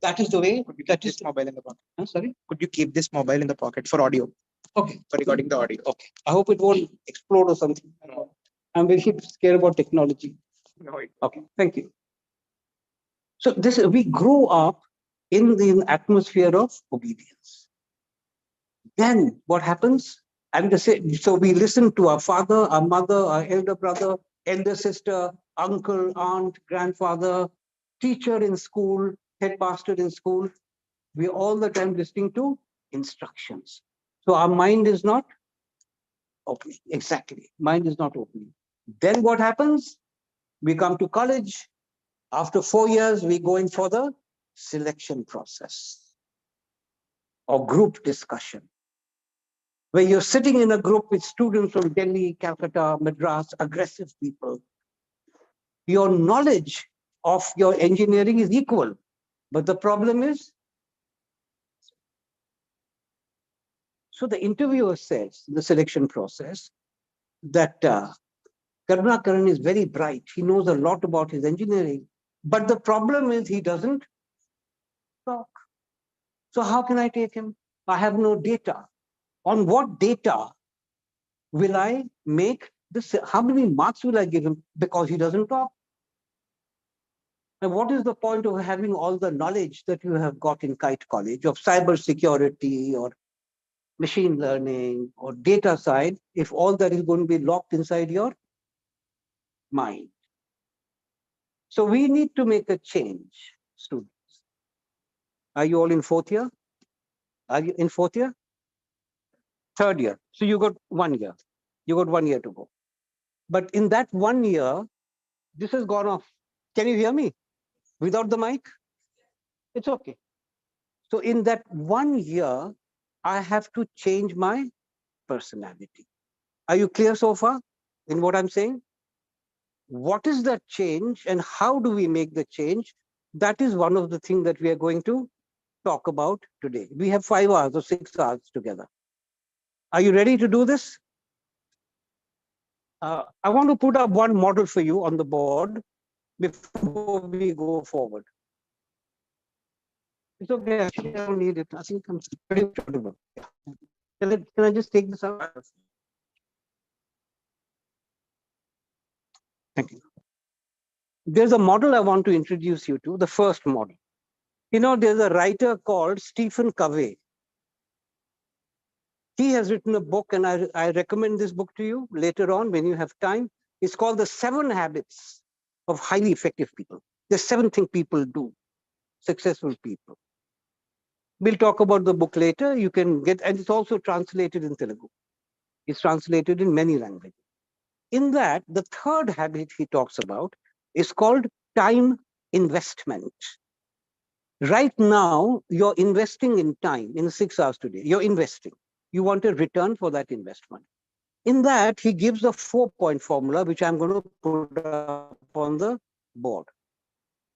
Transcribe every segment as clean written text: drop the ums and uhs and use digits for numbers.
That is the way. Could you That keep is this mobile in the pocket? sorry. Could you keep this mobile in the pocket for audio, Okay. for recording the audio? Okay. I hope it won't explode or something. I'm very scared about technology. No, Okay. Thank you. So this we grow up in the atmosphere of obedience. Then what happens? And the same. So we listen to our father, our mother, our elder brother, elder sister, uncle, aunt, grandfather, teacher in school, headmaster in school. We're all the time listening to instructions. So our mind is not opening. Exactly. Mind is not opening. Then what happens? We come to college. After 4 years, we go in for the selection process or group discussion, where you're sitting in a group with students from Delhi, Calcutta, Madras, aggressive people. Your knowledge of your engineering is equal, but the problem is, so the interviewer says in the selection process that Karunakaran is very bright. He knows a lot about his engineering, but the problem is he doesn't talk. So how can I take him? I have no data. On what data will I make this? How many marks will I give him because he doesn't talk? And what is the point of having all the knowledge that you have got in KIET College of cyber security or machine learning or data side if all that is going to be locked inside your mind? So we need to make a change, students. Are you all in 4th year? Are you in 4th year? 3rd year. So you got 1 year. You got 1 year to go. But in that 1 year, this has gone off. Can you hear me? Without the mic? It's okay. So in that 1 year, I have to change my personality. Are you clear so far in what I'm saying? What is that change and how do we make the change? That is one of the things that we are going to talk about today. We have 5 hours or 6 hours together. Are you ready to do this? I want to put up one model for you on the board before we go forward. It's okay, actually, I don't need it. I think I'm pretty comfortable. Yeah. Can I just take this out? Thank you. There's a model I want to introduce you to, the first model. You know, there's a writer called Stephen Covey. He has written a book, and I recommend this book to you later on when you have time. It's called The 7 Habits of Highly Effective People. There's 7 things people do, successful people. We'll talk about the book later. You can get, and it's also translated in Telugu. It's translated in many languages. In that, the 3rd habit he talks about is called time investment. Right now, you're investing in time in 6 hours today. You're investing. You want a return for that investment. In that, he gives a 4-point formula, which I'm going to put up on the board.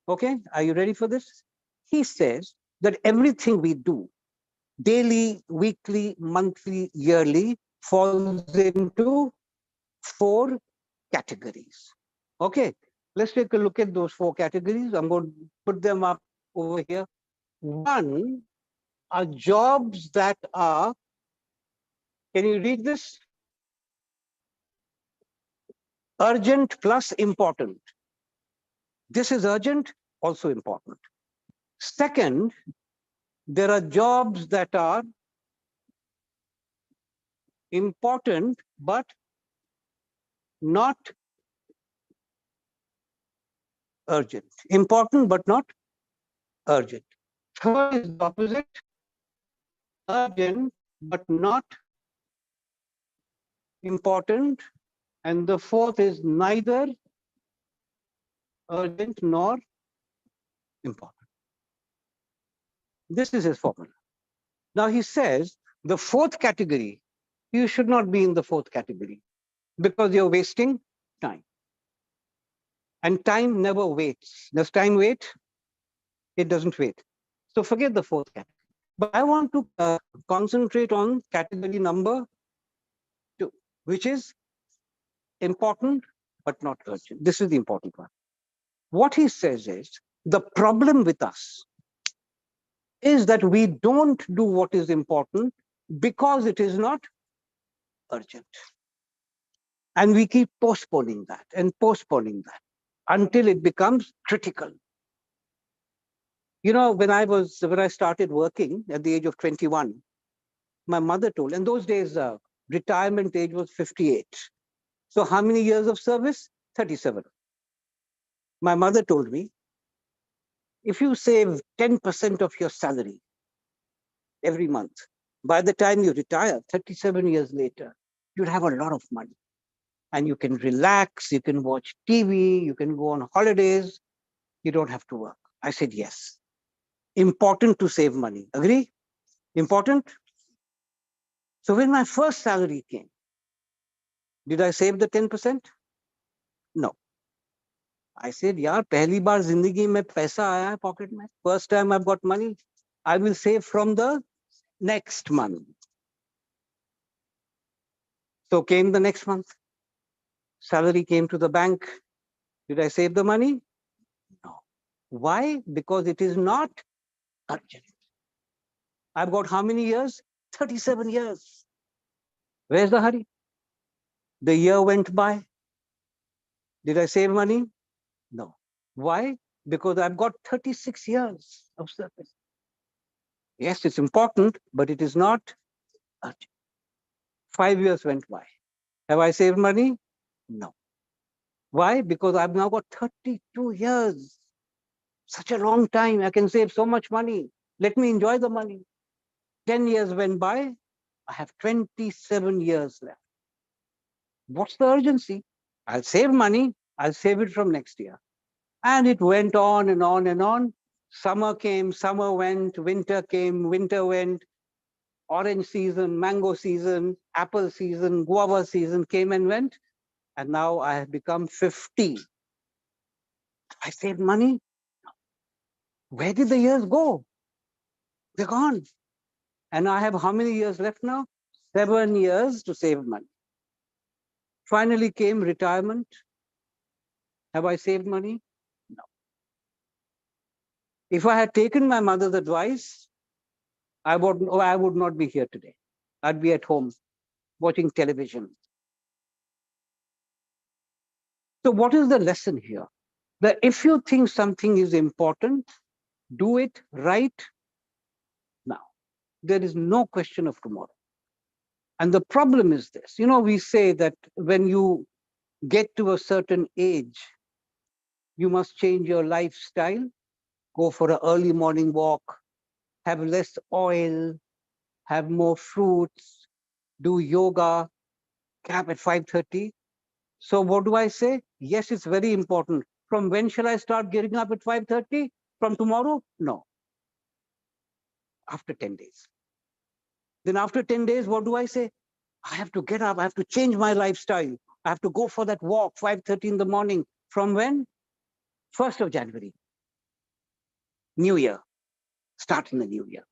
Okay, are you ready for this? He says that everything we do, daily, weekly, monthly, yearly, falls into 4 categories. Okay, let's take a look at those 4 categories. I'm going to put them up over here. 1 are jobs that are, can you read this? Urgent plus important. This is urgent, also important. Second, there are jobs that are important but not urgent. Important but not urgent. Third is the opposite. Urgent but not important. And the 4th is neither urgent nor important. This is his formula. Now he says the 4th category, you should not be in the 4th category because you're wasting time. And time never waits. Does time wait? It doesn't wait. So forget the 4th category. But I want to concentrate on category number 2, which is important but not urgent. This is the important one. What he says is, the problem with us is that we don't do what is important because it is not urgent. And we keep postponing that and postponing that until it becomes critical. You know, when I started working at the age of 21, my mother told, in those days, retirement age was 58. So how many years of service? 37. My mother told me, if you save 10% of your salary every month, by the time you retire, 37 years later, you'll have a lot of money. And you can relax, you can watch TV, you can go on holidays, you don't have to work. I said, yes. Important to save money. Agree? Important? So when my first salary came, did I save the 10%? No. I said, yaar, pehli baar zindagi mein paisa aaya hai pocket mein. First time I've got money. I will save from the next month. So came the next month. Salary came to the bank. Did I save the money? No. Why? Because it is not urgent. I've got how many years? 37 years. Where's the hurry? The year went by. Did I save money? No. Why? Because I've got 36 years of service. Yes, it's important, but it is not urgent. 5 years went by. Have I saved money? No. Why? Because I've now got 32 years. Such a long time. I can save so much money. Let me enjoy the money. 10 years went by. I have 27 years left. What's the urgency? I'll save money. I'll save it from next year. And it went on and on and on. Summer came, summer went, winter came, winter went. Orange season, mango season, apple season, guava season came and went. And now I have become 50. I saved money. Where did the years go? They're gone. And I have how many years left now? 7 years to save money. Finally came retirement. Have I saved money? No. If I had taken my mother's advice, I would not be here today. I'd be at home watching television. So what is the lesson here? That if you think something is important, do it right now. There is no question of tomorrow. And the problem is this, you know, we say that when you get to a certain age, you must change your lifestyle, go for an early morning walk, have less oil, have more fruits, do yoga, get up at 5:30. So what do I say? Yes, it's very important. From when shall I start getting up at 5:30? From tomorrow? No. After 10 days. Then after 10 days, what do I say? I have to get up. I have to change my lifestyle. I have to go for that walk, 5:30 in the morning. From when? 1st of January. New Year. Start in the new year.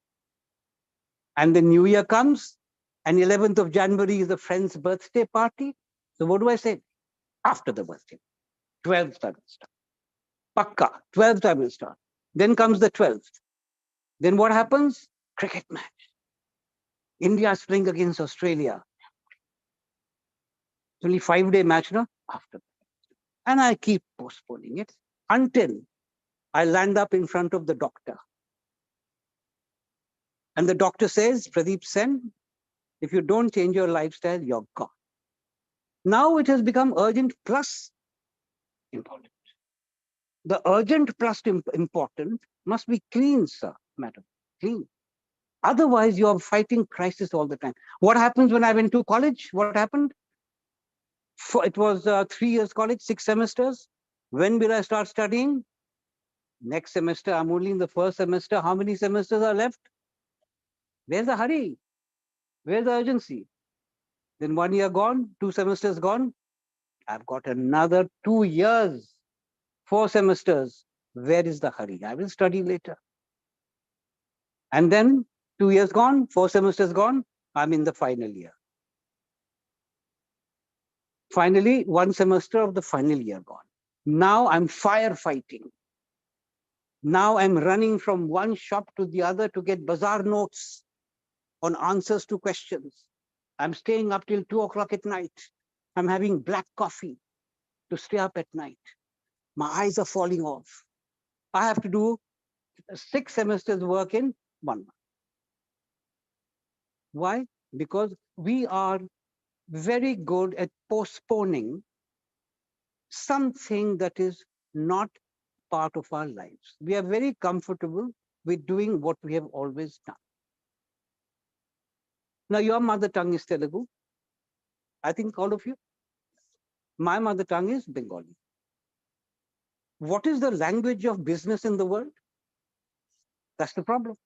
And the new year comes, and 11th of January is a friend's birthday party. So what do I say? After the birthday. 12th I will start. Pakka. 12th I will start. Then comes the 12th. Then what happens? Cricket match. India is playing against Australia. It's only 5-day match, no? After. And I keep postponing it until I land up in front of the doctor. And the doctor says, Pradeep Sen, if you don't change your lifestyle, you're gone. Now it has become urgent plus important. The urgent plus important must be clean, sir, madam, clean. Otherwise, you are fighting crisis all the time. What happens when I went to college? What happened? It was 3 years college, 6 semesters. When will I start studying? Next semester. I'm only in the first semester. How many semesters are left? Where's the hurry? Where's the urgency? Then 1 year gone, 2 semesters gone. I've got another 2 years, 4 semesters. Where is the hurry? I will study later. And then 2 years gone, 4 semesters gone. I'm in the final year. Finally, 1 semester of the final year gone. Now I'm firefighting. Now I'm running from one shop to the other to get bazaar notes on answers to questions. I'm staying up till 2 o'clock at night. I'm having black coffee to stay up at night. My eyes are falling off. I have to do 6 semesters work in 1 month. Why? Because we are very good at postponing something that is not part of our lives. We are very comfortable with doing what we have always done. Now, your mother tongue is Telugu. I think all of you. My mother tongue is Bengali. What is the language of business in the world? That's the problem.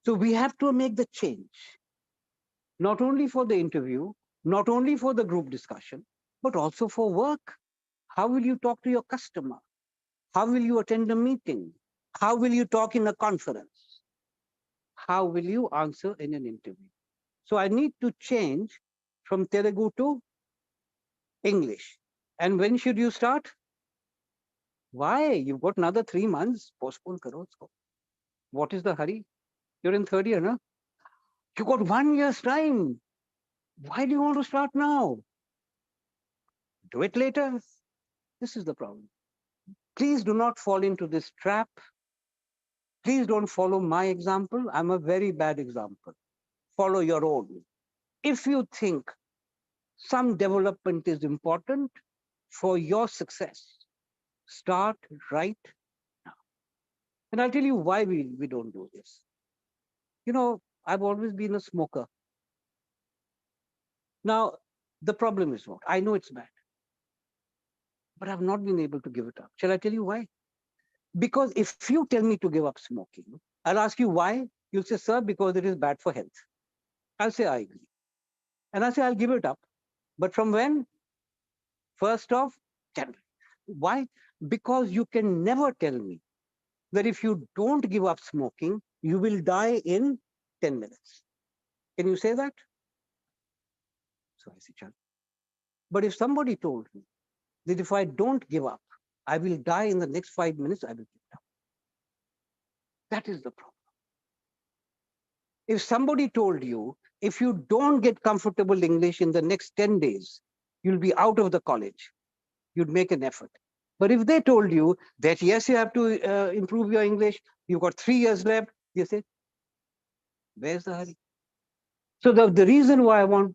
So we have to make the change, not only for the interview, not only for the group discussion, but also for work. How will you talk to your customer? How will you attend a meeting? How will you talk in a conference? How will you answer in an interview? So I need to change from Telugu to English. And when should you start? Why? You've got another 3 months. Postpone karo usko. What is the hurry? You're in third year, no? You got 1 year's time. Why do you want to start now? Do it later. This is the problem. Please do not fall into this trap. Please don't follow my example. I'm a very bad example. Follow your own. If you think some development is important for your success, start right now. And I'll tell you why we don't do this. You know, I've always been a smoker. Now, the problem is what? I know it's bad, but I've not been able to give it up. Shall I tell you why? Because if you tell me to give up smoking, I'll ask you why. You'll say, sir, because it is bad for health. I'll say, I agree. And I'll say, I'll give it up. But from when? 1st of January. Why? Because you can never tell me that if you don't give up smoking, you will die in 10 minutes. Can you say that? So I say, Chal. But if somebody told me that if I don't give up, I will die in the next 5 minutes, I will give it up. That is the problem. If somebody told you, if you don't get comfortable English in the next 10 days, you'll be out of the college, you'd make an effort. But if they told you that, yes, you have to improve your English, you've got 3 years left, you say, where's the hurry? So the reason why I wanted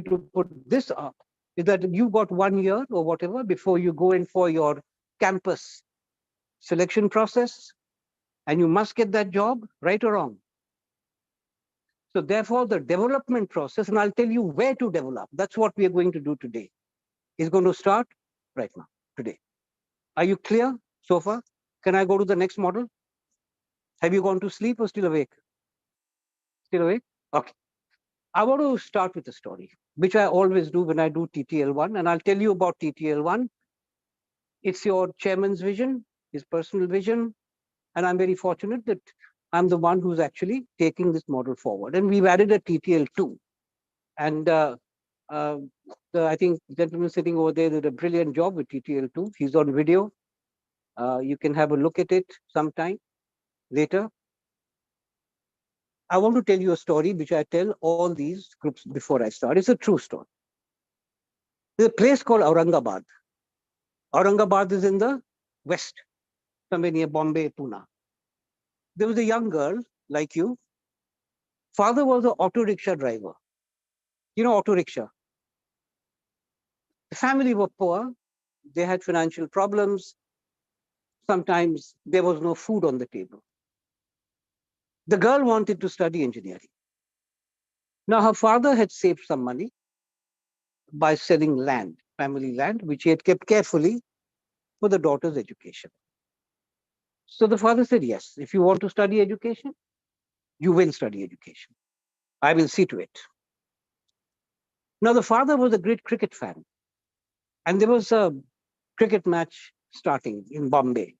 to put this up is that you've got 1 year or whatever before you go in for your campus selection process, and you must get that job, right or wrong. So therefore, the development process, and I'll tell you where to develop. That's what we are going to do today. Is going to start right now, today. Are you clear so far? Can I go to the next model? Have you gone to sleep or still awake? Still awake? Okay. I want to start with a story, which I always do when I do TTL1, and I'll tell you about TTL1. It's your chairman's vision, his personal vision, and I'm very fortunate that I'm the one who's actually taking this model forward. And we've added a TTL2. And I think the gentleman sitting over there did a brilliant job with TTL2. He's on video. You can have a look at it sometime later. I want to tell you a story which I tell all these groups before I start. It's a true story. There's a place called Aurangabad. Aurangabad is in the west, somewhere near Bombay, Pune. There was a young girl like you. Father was an auto rickshaw driver. You know, auto rickshaw. The family were poor. They had financial problems. Sometimes there was no food on the table. The girl wanted to study engineering. Now, her father had saved some money by selling land, family land, which he had kept carefully for the daughter's education. So the father said, yes, if you want to study education, you will study education. I will see to it. Now, the father was a great cricket fan. And there was a cricket match starting in Bombay.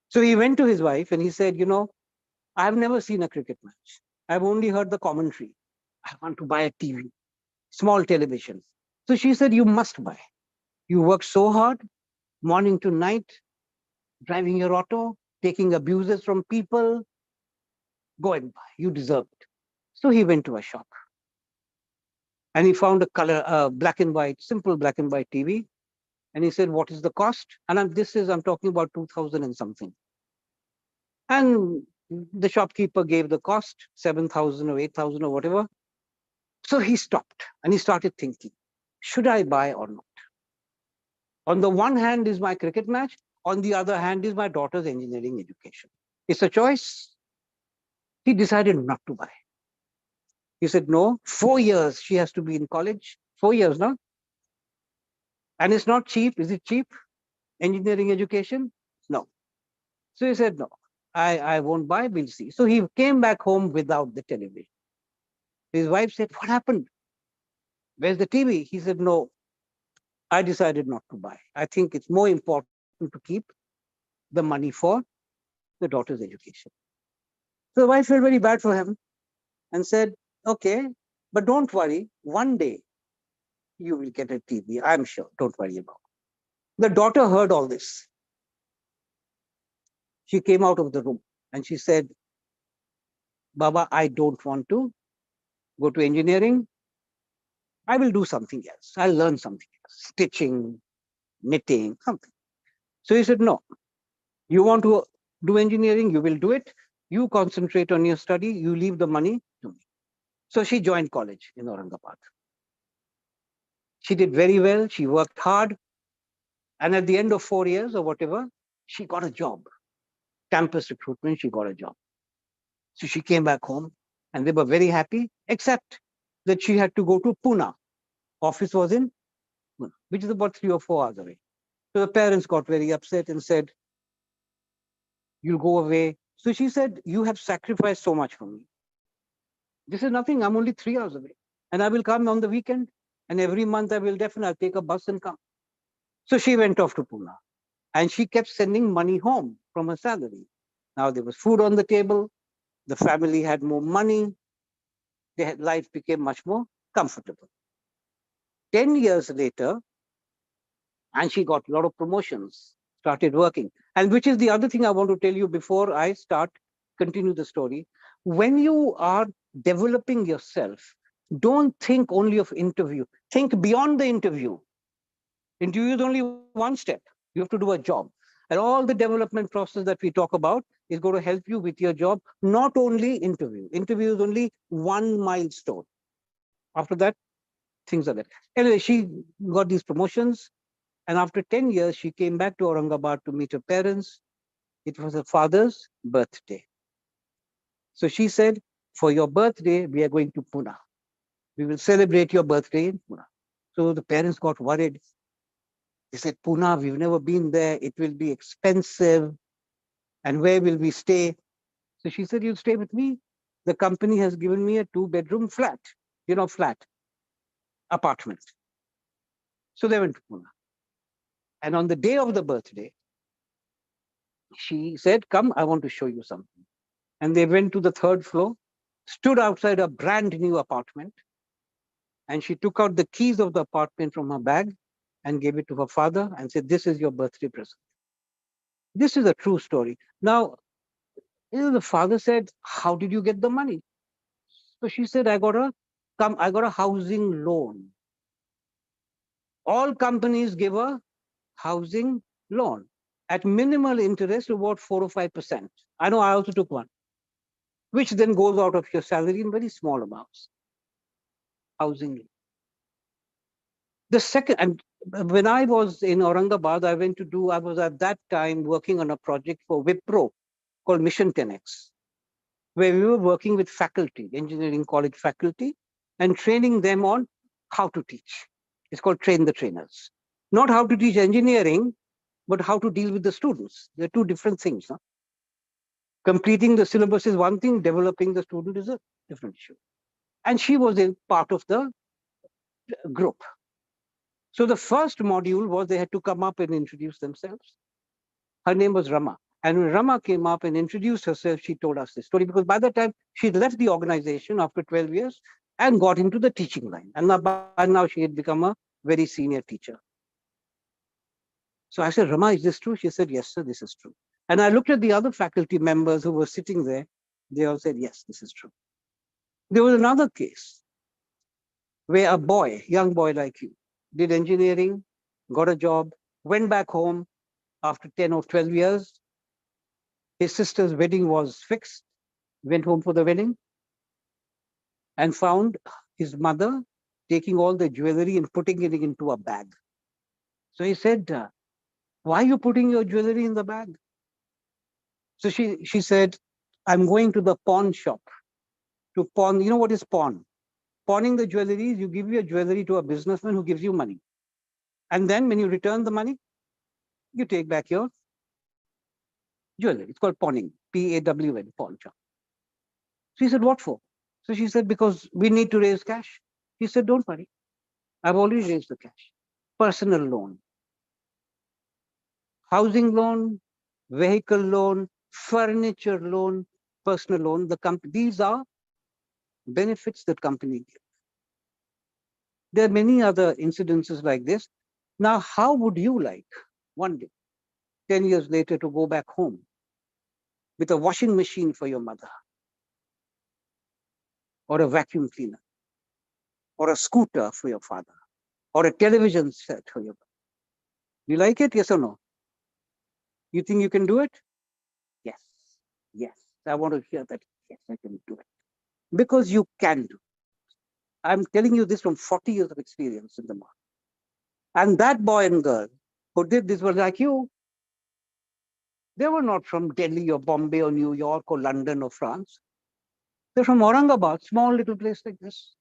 So he went to his wife and he said, you know, I've never seen a cricket match. I've only heard the commentary. I want to buy a TV, small television. So she said, you must buy. You work so hard, morning to night, driving your auto, taking abuses from people, go and buy. You deserve it. So he went to a shop and he found a color, black and white, simple black and white TV. And he said, "What is the cost?" And I'm talking about 2000 and something. And the shopkeeper gave the cost, 7,000 or 8,000 or whatever. So he stopped and he started thinking, should I buy or not? On the one hand is my cricket match. On the other hand is my daughter's engineering education. It's a choice. He decided not to buy. He said, no, 4 years she has to be in college. 4 years, no? And it's not cheap. Is it cheap? Engineering education? No. So he said, no, I won't buy, we'll see. So he came back home without the television. His wife said, what happened? Where's the TV? He said, no, I decided not to buy. I think it's more important to keep the money for the daughter's education. So the wife felt very bad for him and said, okay, but don't worry, one day you will get a TV, I'm sure, don't worry about it. The daughter heard all this. She came out of the room and she said, Baba, I don't want to go to engineering. I will do something else. I'll learn something else, stitching, knitting, something. So he said, no, you want to do engineering, you will do it. You concentrate on your study, you leave the money to me. So she joined college in Aurangabad. She did very well. She worked hard. And at the end of 4 years or whatever, she got a job. Campus recruitment, she got a job. So she came back home and they were very happy, except that she had to go to Pune. Office was in Pune, which is about 3 or 4 hours away. So the parents got very upset and said, you'll go away. So she said, you have sacrificed so much for me. This is nothing. I'm only 3 hours away. And I will come on the weekend. And every month I will definitely take a bus and come. So she went off to Pune. And she kept sending money home from her salary. Now there was food on the table. The family had more money. Life became much more comfortable. 10 years later, and she got a lot of promotions, started working. And which is the other thing I want to tell you before I continue the story. When you are developing yourself, don't think only of interview. Think beyond the interview. Interview is only one step. You have to do a job. And all the development process that we talk about is going to help you with your job, not only interview. Interview is only one milestone. After that, things are there. Anyway, she got these promotions. And after 10 years, she came back to Aurangabad to meet her parents. It was her father's birthday. So she said, for your birthday, we are going to Pune. We will celebrate your birthday in Pune. So the parents got worried. They said, Pune, we've never been there. It will be expensive. And where will we stay? So she said, you'll stay with me. The company has given me a 2-bedroom flat, flat, apartment. So they went to Pune. And on the day of the birthday, she said, come, I want to show you something. And they went to the 3rd floor, stood outside a brand new apartment. And she took out the keys of the apartment from her bag and gave it to her father and said, this is your birthday present. This is a true story. Now, the father said, how did you get the money? So she said, I got a housing loan. All companies give a housing loan at minimal interest, about 4 or 5%. I know I also took one, which then goes out of your salary in very small amounts. Housing loan. The second, and when I was in Aurangabad, I was at that time working on a project for Wipro called Mission 10X, where we were working with faculty, engineering college faculty, and training them on how to teach. It's called Train the Trainers. Not how to teach engineering, but how to deal with the students. They're two different things. Huh? Completing the syllabus is one thing, developing the student is a different issue. And she was a part of the group. So the first module was they had to come up and introduce themselves. Her name was Rama. And when Rama came up and introduced herself, she told us this story because by that time she'd left the organization after 12 years and got into the teaching line. And by now she had become a very senior teacher. So I said, Rama, is this true? She said, yes, sir, this is true. And I looked at the other faculty members who were sitting there. They all said, yes, this is true. There was another case where a boy, young boy like you, did engineering, got a job, went back home after 10 or 12 years. His sister's wedding was fixed, went home for the wedding, and found his mother taking all the jewelry and putting it into a bag. So he said, why are you putting your jewelry in the bag? So she said, I'm going to the pawn shop to pawn. You know what is pawn? Pawning the jewelry is you give your jewelry to a businessman who gives you money. And then when you return the money, you take back your jewelry. It's called pawning, P-A-W-N, pawn shop. She said, what for? So she said, because we need to raise cash. He said, don't worry. I've already raised the cash. Personal loan, housing loan, vehicle loan, furniture loan, personal loan. These are benefits that company give. There are many other incidences like this. Now, how would you like one day, 10 years later, to go back home with a washing machine for your mother, or a vacuum cleaner, or a scooter for your father, or a television set for your mother? You like it? Yes or no? You think you can do it? Yes. Yes. I want to hear that. Yes, I can do it. Because you can do. I'm telling you this from 40 years of experience in the market. And that boy and girl who did this were like you. They were not from Delhi or Bombay or New York or London or France. They're from Aurangabad, small little place like this.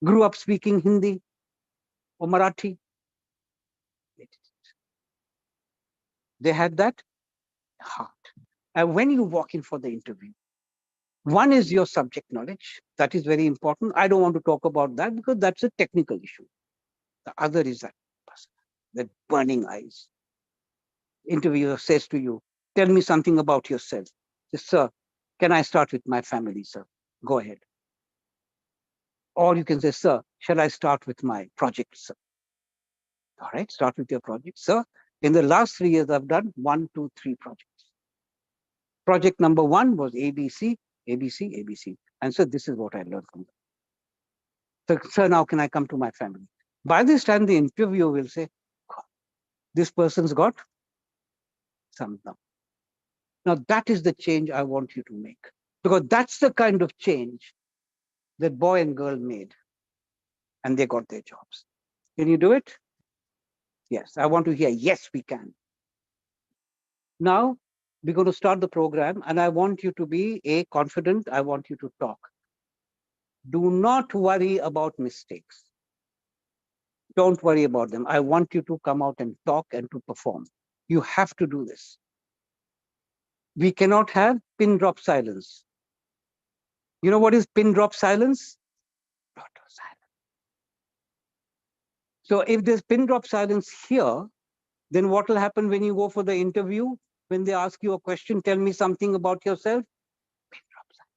Grew up speaking Hindi or Marathi. They had that heart. And when you walk in for the interview, one is your subject knowledge. That is very important. I don't want to talk about that because that's a technical issue. The other is that person, that burning eyes. Interviewer says to you, tell me something about yourself. Says, sir, can I start with my family, sir? Go ahead. Or you can say, sir, shall I start with my project, sir? All right, start with your project, sir. In the last 3 years, I've done 1, 2, 3 projects. Project number 1 was ABC, ABC, ABC. And so this is what I learned from them. So, sir, now can I come to my family? By this time, the interviewer will say, this person's got some number. Now, that is the change I want you to make. Because that's the kind of change that boy and girl made. And they got their jobs. Can you do it? Yes. I want to hear, yes, we can. Now, we're going to start the program. And I want you to be confident. I want you to talk. Do not worry about mistakes. Don't worry about them. I want you to come out and talk and to perform. You have to do this. We cannot have pin drop silence. You know what is pin drop silence? Total silence. So if there's pin drop silence here, then what will happen when you go for the interview? When they ask you a question, tell me something about yourself. Pin drop silence.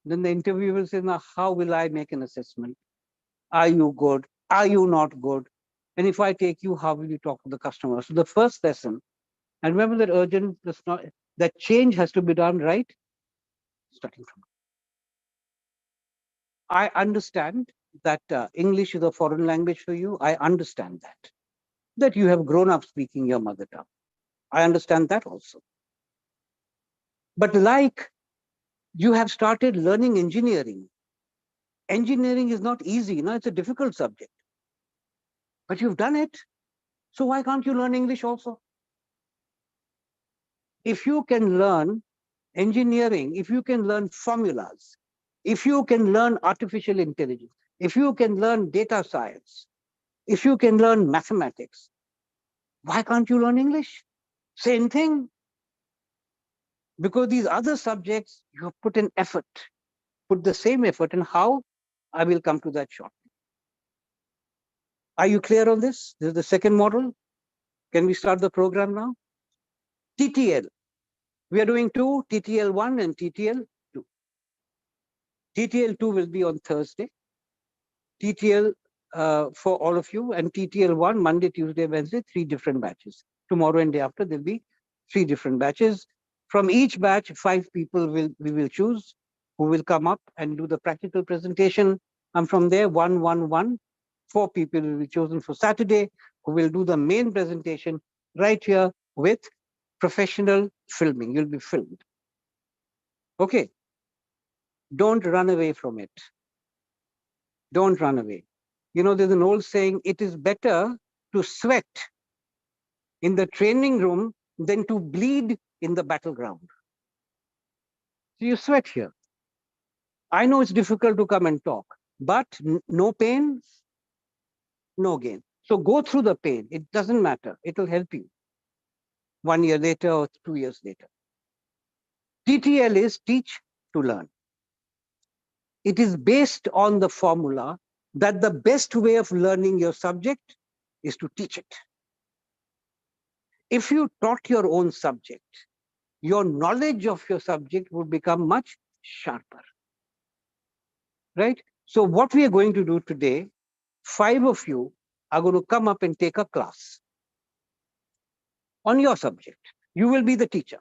Then the interviewer will say, now how will I make an assessment? Are you good? Are you not good? And if I take you, how will you talk to the customer? So the first lesson, and remember that urgent, that change has to be done right, starting from. I understand that English is a foreign language for you. I understand that you have grown up speaking your mother tongue. I understand that also. But like you have started learning engineering. Engineering is not easy, it's a difficult subject. But you've done it. So why can't you learn English also? If you can learn engineering, if you can learn formulas, if you can learn artificial intelligence, if you can learn data science, if you can learn mathematics, why can't you learn English? Same thing. Because these other subjects, you have put in effort, put the same effort. And how? I will come to that shortly. Are you clear on this? This is the second model. Can we start the program now? TTL. We are doing 2, TTL1 and TTL2. TTL2 will be on Thursday. TTL for all of you, and TTL1, Monday, Tuesday, Wednesday, 3 different batches. Tomorrow and day after, there'll be 3 different batches. From each batch, 5 people we will choose who will come up and do the practical presentation. And from there, 4 people will be chosen for Saturday who will do the main presentation right here with professional filming. You'll be filmed. Okay. Don't run away from it. Don't run away. You know, there's an old saying, it is better to sweat in the training room than to bleed in the battleground. So you sweat here. I know it's difficult to come and talk, but no pain, no gain. So go through the pain. It doesn't matter. It will help you 1 year later or 2 years later. TTL is teach to learn. It is based on the formula that the best way of learning your subject is to teach it. If you taught your own subject, your knowledge of your subject would become much sharper. Right? So what we are going to do today, 5 of you are going to come up and take a class on your subject. You will be the teacher,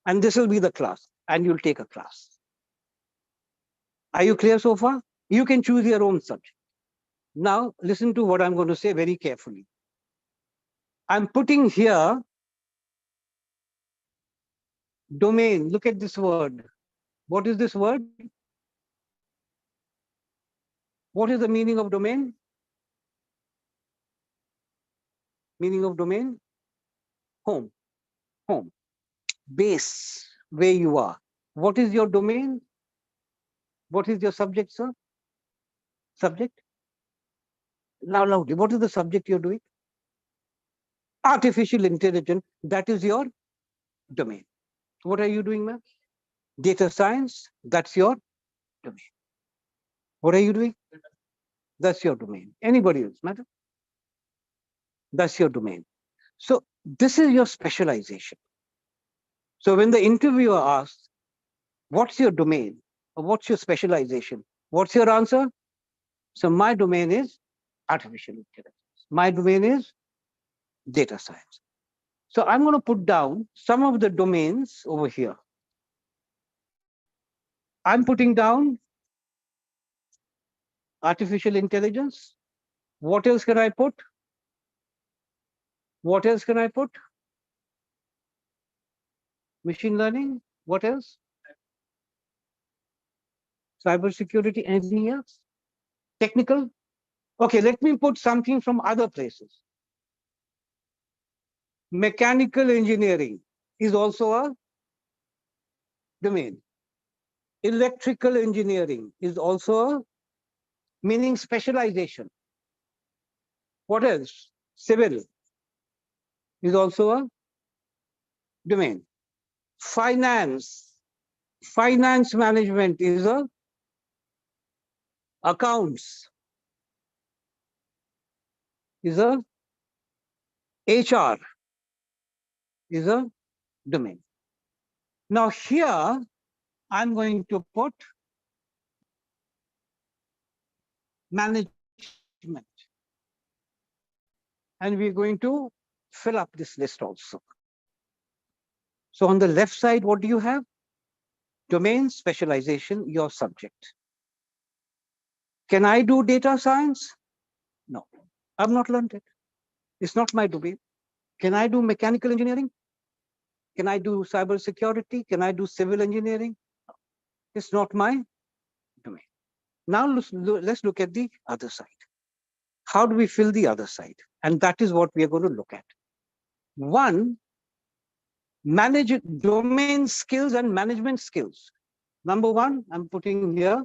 and this will be the class, and you'll take a class. Are you clear so far? You can choose your own subject. Now, listen to what I'm going to say very carefully. I'm putting here domain. Look at this word. What is this word? What is the meaning of domain? Meaning of domain? Home. Home. Base, where you are. What is your domain? What is your subject, sir? Subject? Now loudly. What is the subject you're doing? Artificial intelligence. That is your domain. What are you doing, ma'am? Data science. That's your domain. What are you doing? That's your domain. Anybody else, madam? That's your domain. So this is your specialization. So when the interviewer asks, what's your domain? Or what's your specialization? What's your answer? So my domain is artificial intelligence. My domain is data science. So I'm going to put down some of the domains over here. I'm putting down artificial intelligence. What else can I put? What else can I put? Machine learning. What else? Cybersecurity. Anything else? Technical. Okay, let me put something from other places. Mechanical engineering is also a domain. Electrical engineering is also a meaning specialization. What else? Civil is also a domain. Finance. Finance management is a accounts is a HR is a domain. Now here I'm going to put management, and we're going to fill up this list also. So on the left side, what do you have? Domain, specialization, your subject. Can I do data science? No, I've not learned it. It's not my domain. Can I do mechanical engineering? Can I do cybersecurity? Can I do civil engineering? It's not my domain. Now let's look at the other side. How do we fill the other side? And that is what we are going to look at. One, manage domain skills and management skills. Number one, I'm putting here.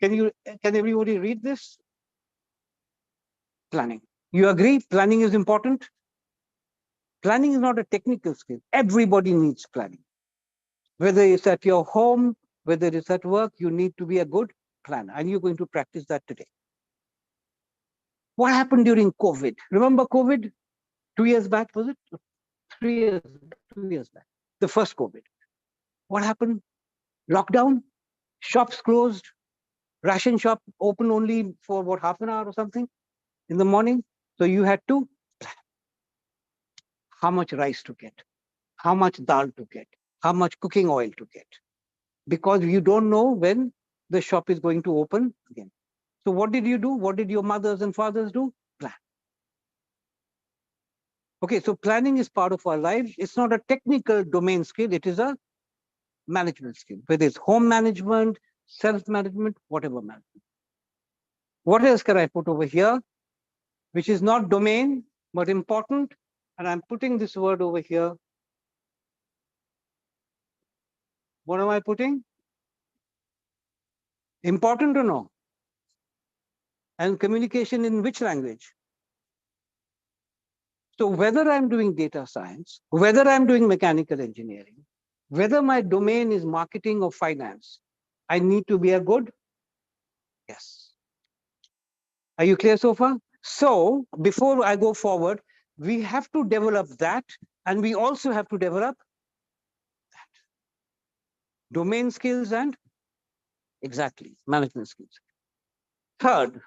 Can everybody read this? Planning. You agree planning is important? Planning is not a technical skill. Everybody needs planning. Whether it's at your home, whether it's at work, you need to be a good planner. And you're going to practice that today. What happened during COVID? Remember COVID? 2 years back, was it? 3 years, 2 years back. The first COVID. What happened? Lockdown, shops closed, Ration shop open only for what, half an hour or something in the morning. So you had to plan how much rice to get, how much dal to get, how much cooking oil to get, because you don't know when the shop is going to open again. So what did you do? What did your mothers and fathers do? Plan. Okay, so planning is part of our lives. It's not a technical domain skill. It is a management skill, whether it's home management, self-management, whatever management. What else can I put over here, which is not domain, but important? And I'm putting this word over here. What am I putting? Important or no? And communication in which language? So whether I'm doing data science, whether I'm doing mechanical engineering, whether my domain is marketing or finance, I need to be a good yes. Are you clear so far? So before I go forward, we have to develop that, and we also have to develop that. Domain skills and exactly management skills. Third,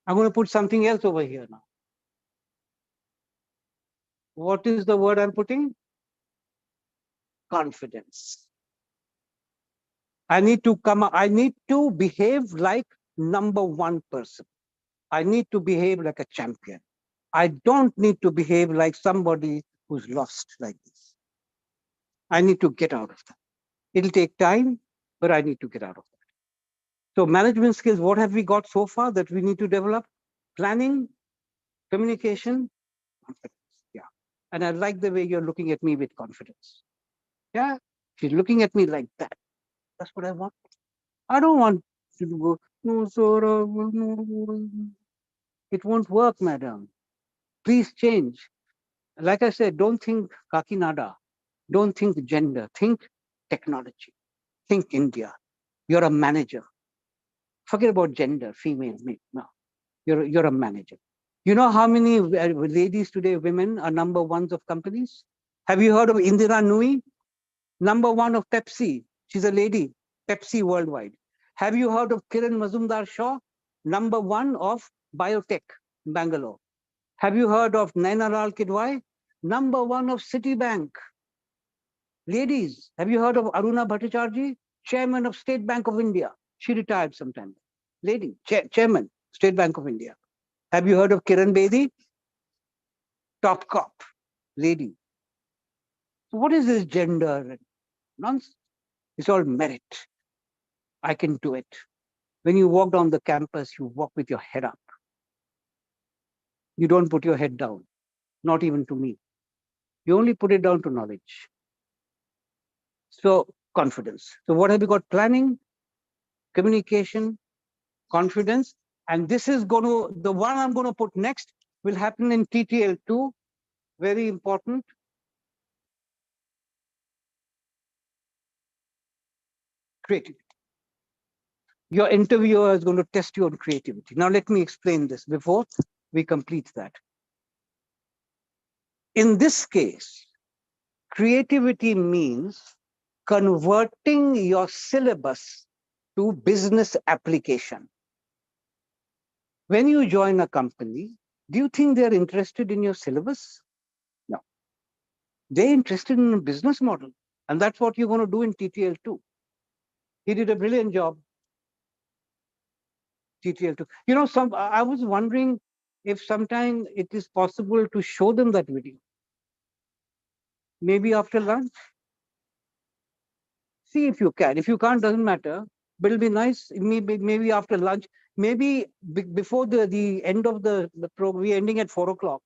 I'm going to put something else over here now. What is the word I'm putting? Confidence. I need to behave like number one person. I need to behave like a champion. I don't need to behave like somebody who's lost like this. I need to get out of that. It'll take time, but I need to get out of that. So management skills, what have we got so far that we need to develop? Planning, communication, confidence. Yeah. And I like the way you're looking at me with confidence. Yeah. She's looking at me like that. That's what I want. I don't want you to go, no, sir, no. It won't work, madam. Please change. Like I said, don't think Kakinada. Don't think gender. Think technology. Think India. You're a manager. Forget about gender, female, male. No, you're a manager. You know how many ladies today, women, are number ones of companies? Have you heard of Indira Nui? Number one of Pepsi. She's a lady, Pepsi worldwide. Have you heard of Kiran Mazumdar Shaw? Number one of biotech, Bangalore. Have you heard of Naina Lal Kidwai? Number one of Citibank. Ladies, have you heard of Aruna Bhattacharjee? Chairman of State Bank of India. She retired sometime. Lady, chairman, State Bank of India. Have you heard of Kiran Bedi? Top cop, lady. So what is this gender? Nonsense. It's all merit. I can do it. When you walk down the campus, you walk with your head up. You don't put your head down, not even to me. You only put it down to knowledge. So confidence. So what have we got? Planning, communication, confidence. And this is going to, the one I'm going to put next will happen in TTL2. Very important. Creativity. Your interviewer is going to test you on creativity. Now, let me explain this before we complete that. In this case, creativity means converting your syllabus to business application. When you join a company, do you think they're interested in your syllabus? No. They're interested in a business model. And that's what you're going to do in TTL2. He did a brilliant job. TTL2. You know, I was wondering if sometime it is possible to show them that video. Maybe after lunch. See if you can. If you can't, doesn't matter. But it'll be nice. Maybe after lunch. Maybe before the end of the program. We're ending at 4 o'clock.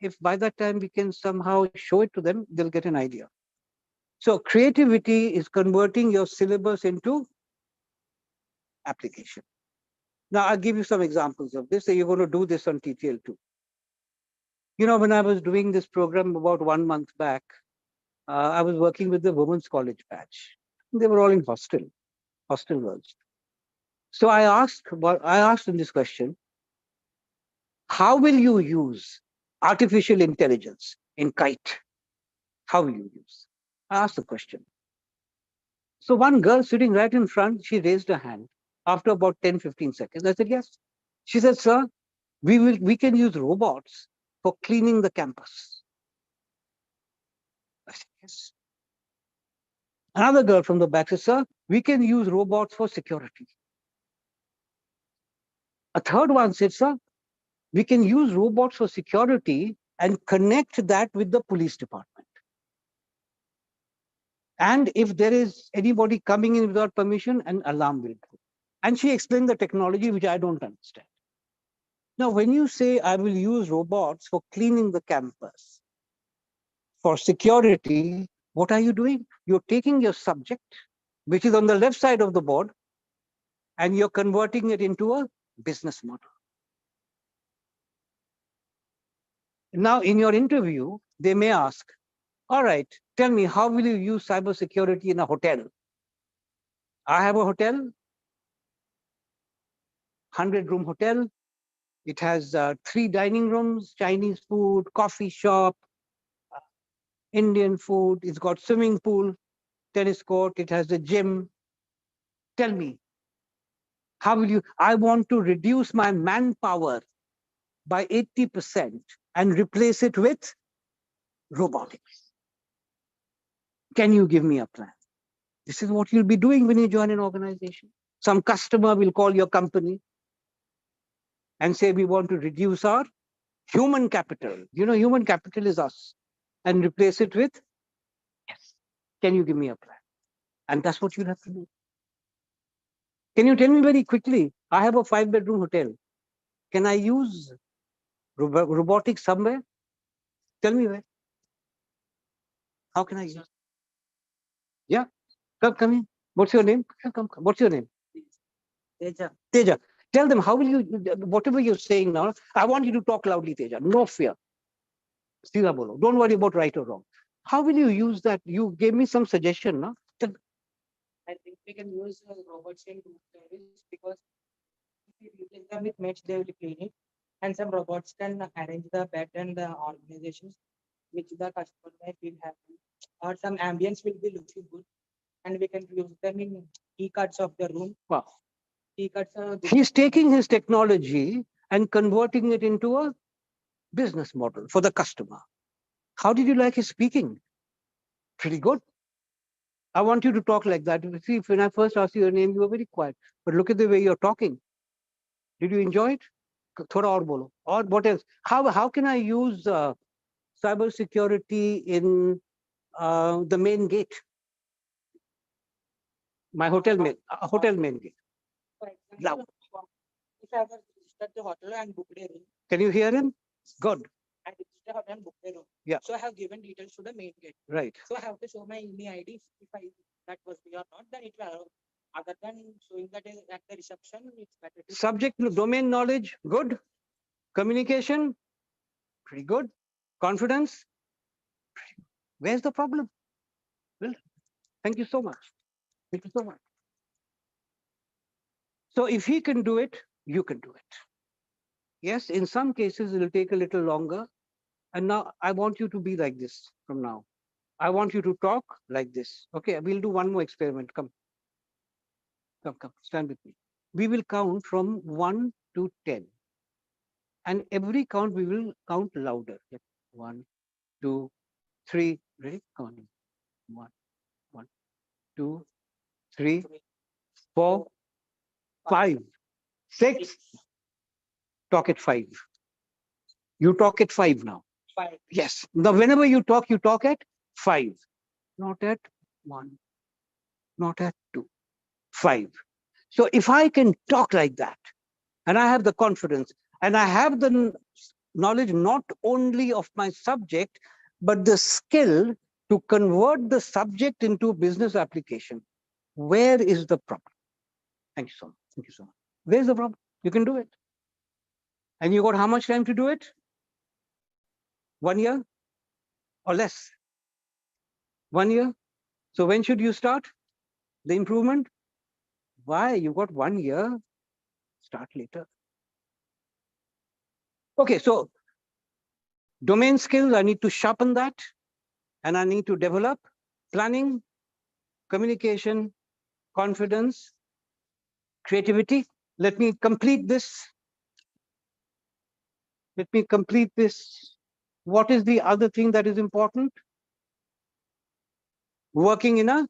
If by that time we can somehow show it to them, they'll get an idea. So creativity is converting your syllabus into application. Now, I'll give you some examples of this. So you're going to do this on TTL2. You know, when I was doing this program about 1 month back, I was working with the women's college batch. They were all in hostel girls. So I asked them this question: how will you use artificial intelligence in KIET? How will you use? I asked the question. So one girl sitting right in front, she raised her hand. After about 10, 15 seconds, I said, yes. She said, sir, we can use robots for cleaning the campus. I said, yes. Another girl from the back said, sir, we can use robots for security. A third one said, sir, we can use robots for security and connect that with the police department. And if there is anybody coming in without permission, an alarm will go. And she explained the technology, which I don't understand. Now, when you say I will use robots for cleaning the campus, for security, what are you doing? You're taking your subject, which is on the left side of the board, and you're converting it into a business model. Now, in your interview, they may ask, all right, tell me, how will you use cybersecurity in a hotel? I have a hotel, 100-room hotel. It has 3 dining rooms, Chinese food, coffee shop, Indian food. It's got swimming pool, tennis court. It has a gym. Tell me, how will you? I want to reduce my manpower by 80% and replace it with robotics. Can you give me a plan? This is what you'll be doing when you join an organization. Some customer will call your company and say, we want to reduce our human capital. You know, human capital is us, and replace it with, yes. Can you give me a plan? And that's what you'll have to do. Can you tell me very quickly? I have a 5-bedroom hotel. Can I use robotics somewhere? Tell me where. How can I use? Yeah, come in. What's your name? Come. What's your name? Teja. Teja. Tell them, how will you, whatever you're saying now, I want you to talk loudly, Teja. No fear. Sila bolo. Don't worry about right or wrong. How will you use that? You gave me some suggestion, no? I think we can use robots in room service because if we replace them with mates, they will clean it. And some robots can arrange the bed and the organizations which the customer may feel happy. Or some ambience will be looking good. And we can use them in key cards of the room. Wow. Key cards are good. He's taking his technology and converting it into a business model for the customer. How did you like his speaking? Pretty good. I want you to talk like that. See, when I first asked you your name, you were very quiet. But look at the way you're talking. Did you enjoy it? Thoda aur bolo. Or what else? How can I use cyber security in the main gate? My hotel main gate. For example, if I have registered the hotel and booked a room, Can you hear him? Good. I registered hotel and booked a room. Yeah. So I have given details to the main gate. Right. So I have to show my email ID if I that was me or not, then it will allow. Other than showing that at the reception, it's better to Subject domain knowledge, good. Communication, pretty good. Confidence, where's the problem? Well, thank you so much. Thank you so much. So if he can do it, you can do it. Yes, in some cases, it'll take a little longer. And now I want you to be like this from now. I want you to talk like this. Okay, we'll do one more experiment. Come, stand with me. We will count from 1 to 10. And every count, we will count louder. 1, 2, 3. Ready? Come on. 1, 2, 3, 4, 5, 6. Talk at 5. You talk at 5 now. 5. Yes. Now, whenever you talk at 5. Not at 1. Not at 2. 5. So if I can talk like that, and I have the confidence, and I have the knowledge not only of my subject, but the skill to convert the subject into a business application, where is the problem? Thank you so much. Thank you so much. Where's the problem? You can do it. And you got how much time to do it? 1 year or less? 1 year? So when should you start the improvement? Why? You got 1 year, start later. Okay, so domain skills, I need to sharpen that, and I need to develop planning, communication, confidence, Creativity. Let me complete this. Let me complete this. What is the other thing that is important? Working in a,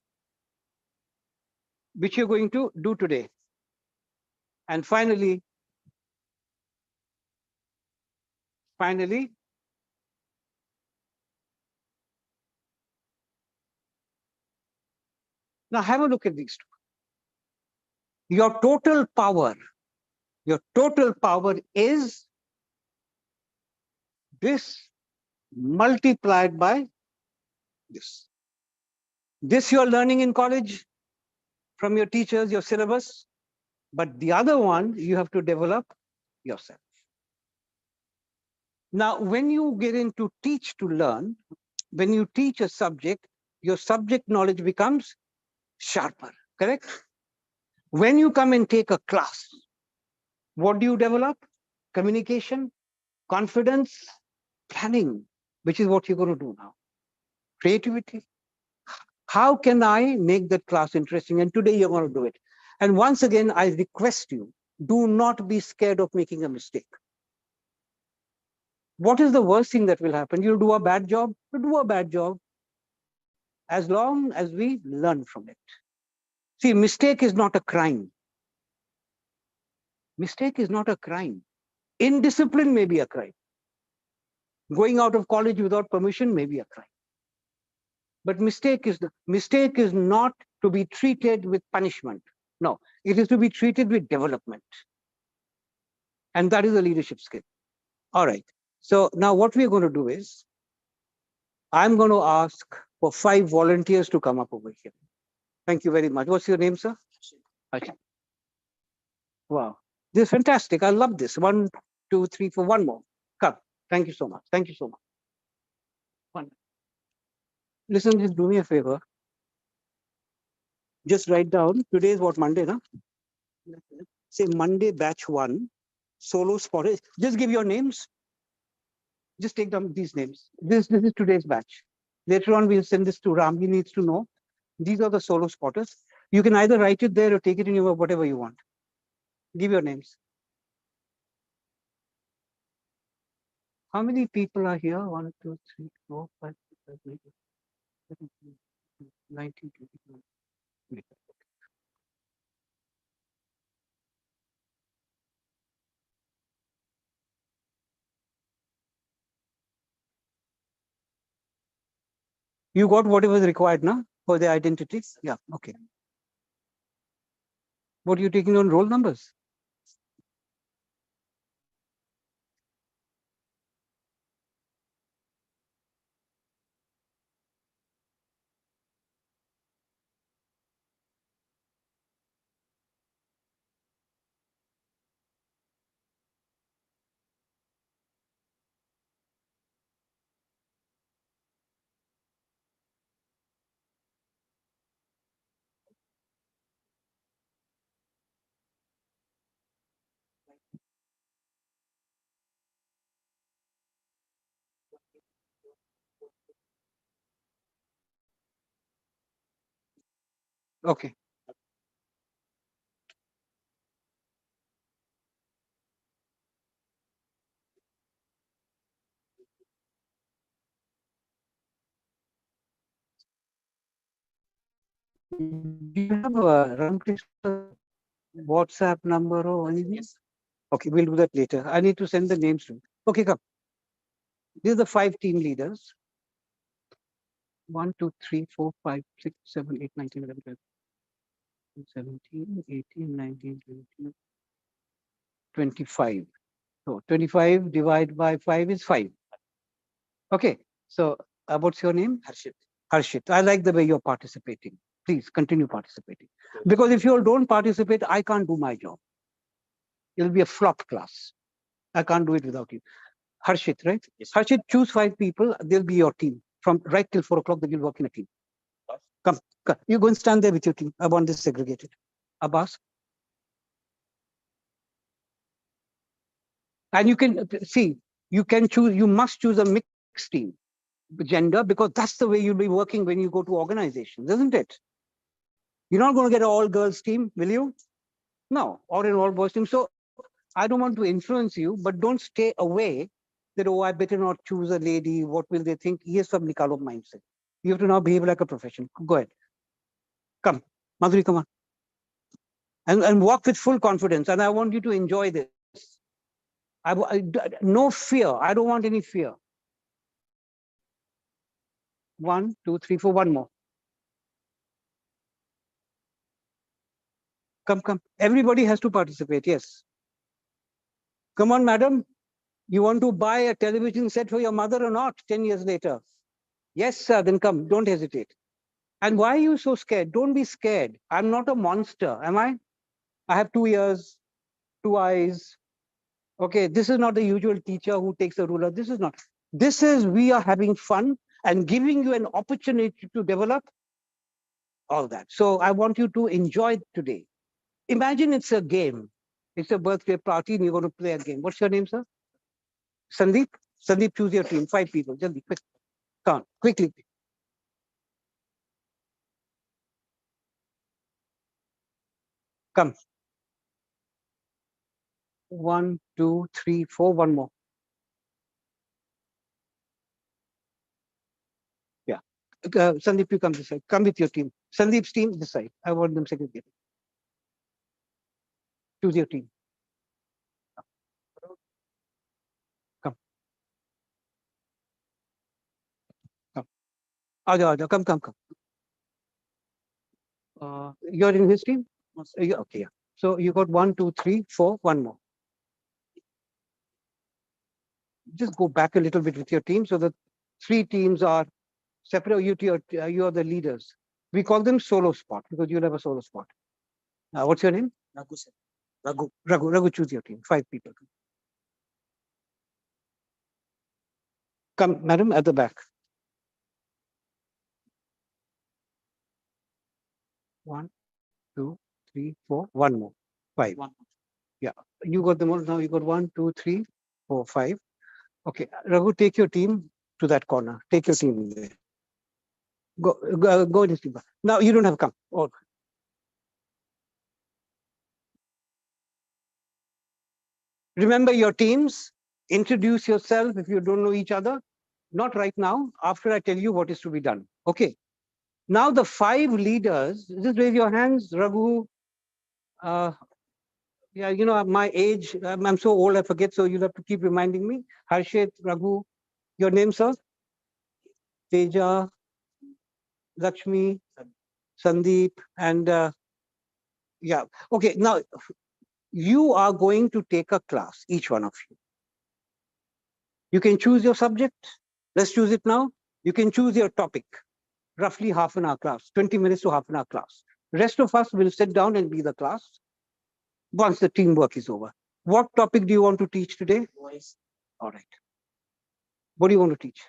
which you're going to do today. And finally, now have a look at these two. Your total power is this multiplied by this. This you're learning in college from your teachers, your syllabus, but the other one you have to develop yourself. Now, when you get into teach to learn, when you teach a subject, your subject knowledge becomes sharper, correct? When you come and take a class, what do you develop? Communication, confidence, planning, which is what you're going to do now. Creativity. How can I make that class interesting? And today you're going to do it. And once again, I request you, do not be scared of making a mistake. What is the worst thing that will happen? You'll do a bad job. You'll do a bad job as long as we learn from it. See, mistake is not a crime. Mistake is not a crime. Indiscipline may be a crime. Going out of college without permission may be a crime. But mistake is not to be treated with punishment. No, it is to be treated with development. And that is a leadership skill. All right. So now what we're going to do is, I'm going to ask for 5 volunteers to come up over here. Thank you very much. What's your name, sir? Okay. Wow. This is fantastic. I love this. 1, 2, 3, 4, one more. Come. Thank you so much. Thank you so much. One. Listen, just do me a favor. Just write down, today is what, Monday, no? Say Monday batch 1, solo spot. Just give your names. Just take down these names. This is today's batch. Later on, we'll send this to Ram. He needs to know. These are the solo spotters. You can either write it there or take it in your whatever you want. Give your names. How many people are here? 1, 2, 3, 4, 5, 6, 7, 8, 19, 20. You got whatever is required now for the identities? Yeah, okay. What are you taking on roll numbers? Okay. Do you have a Ramkrishna WhatsApp number or anything? Yes. Okay, we'll do that later. I need to send the names to. Okay, come. These are the 5 team leaders. 1, 2, 3, 4, 5, 6, 7, 8, 19, 11, 12, 17, 18, 19, 20, 25. So 25 divided by 5 is 5. Okay. So what's your name? Harshit. Harshit. I like the way you're participating. Please continue participating. Because if you all don't participate, I can't do my job. It'll be a flop class. I can't do it without you. Harshit, right? Yes. Harshit, choose 5 people. They'll be your team. From right till 4 o'clock, they will work in a team. Come. You go and stand there with your team. I want this segregated. Abbas. And you can see, you can choose, you must choose a mixed team, gender, because that's the way you'll be working when you go to organizations, isn't it? You're not going to get an all girls team, will you? No, or an all boys team. So I don't want to influence you, but don't stay away that, oh, I better not choose a lady. What will they think? Here's some Nikalo mindset. You have to now behave like a professional. Go ahead. Come. Madhuri, come on. And walk with full confidence. And I want you to enjoy this. No fear. I don't want any fear. 1, 2, 3, 4, one more. Come. Everybody has to participate. Yes. Come on, madam. You want to buy a television set for your mother or not 10 years later? Yes, sir. Then come. Don't hesitate. And why are you so scared? Don't be scared. I'm not a monster, am I? I have 2 ears, 2 eyes. Okay, this is not the usual teacher who takes a ruler. This is not. This is, we are having fun and giving you an opportunity to develop all that. So I want you to enjoy today. Imagine it's a game. It's a birthday party and you're going to play a game. What's your name, sir? Sandeep? Sandeep, choose your team. 5 people. Jaldi, quick. Come on, quickly. Come. 1, 2, 3, 4. One more. Yeah. Sandeep, you come this side. Come with your team. Sandeep's team, this side. I want them segregated. Choose your team. Come. Come. Aja. Come. You're in his team? Okay, yeah. So you got 1, 2, 3, 4. One more. Just go back a little bit with your team so that 3 teams are separate. You are the leaders. We call them solo spot because you'll have a solo spot. What's your name? Raghu, sir. Raghu, choose your team. 5 people. Come, madam, at the back. 1, 2, 3, 4. One more. 5. Yeah. You got them all now. You got 1, 2, 3, 4, 5. Okay. Raghu, take your team to that corner. Take your team there. Go in his team. Now you don't have to come. Oh. Remember your teams. Introduce yourself if you don't know each other. Not right now. After I tell you what is to be done. Okay. Now the 5 leaders. Just raise your hands. Raghu. Yeah, you know my age. I'm so old. I forget. So you'll have to keep reminding me. Harshit, Raghu. Your name, sir? Teja, Lakshmi, Sandeep, and yeah. Okay. Now you are going to take a class, each one of you. You can choose your subject. Let's choose it now. You can choose your topic. Roughly half an hour class, 20 minutes to half an hour class. Rest of us will sit down and be the class once the teamwork is over. What topic do you want to teach today? Voice. All right. What do you want to teach?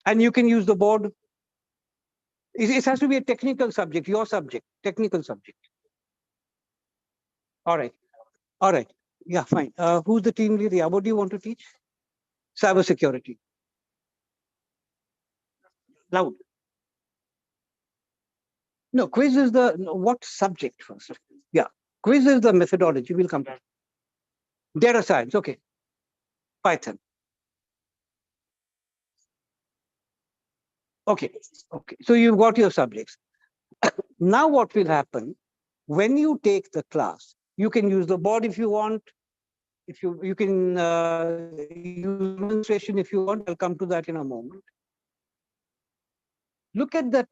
And you can use the board. It has to be a technical subject, your subject, technical subject. All right. All right. Yeah, fine. Who's the team leader? Yeah, what do you want to teach? Cyber security. Loud. No, quiz is the, no, what subject first? Yeah, quiz is the methodology. We'll come to data science. Okay. Python. Okay. Okay. So you've got your subjects. Now what will happen when you take the class? You can use the board if you want. If you can use demonstration if you want. I'll come to that in a moment. Look at that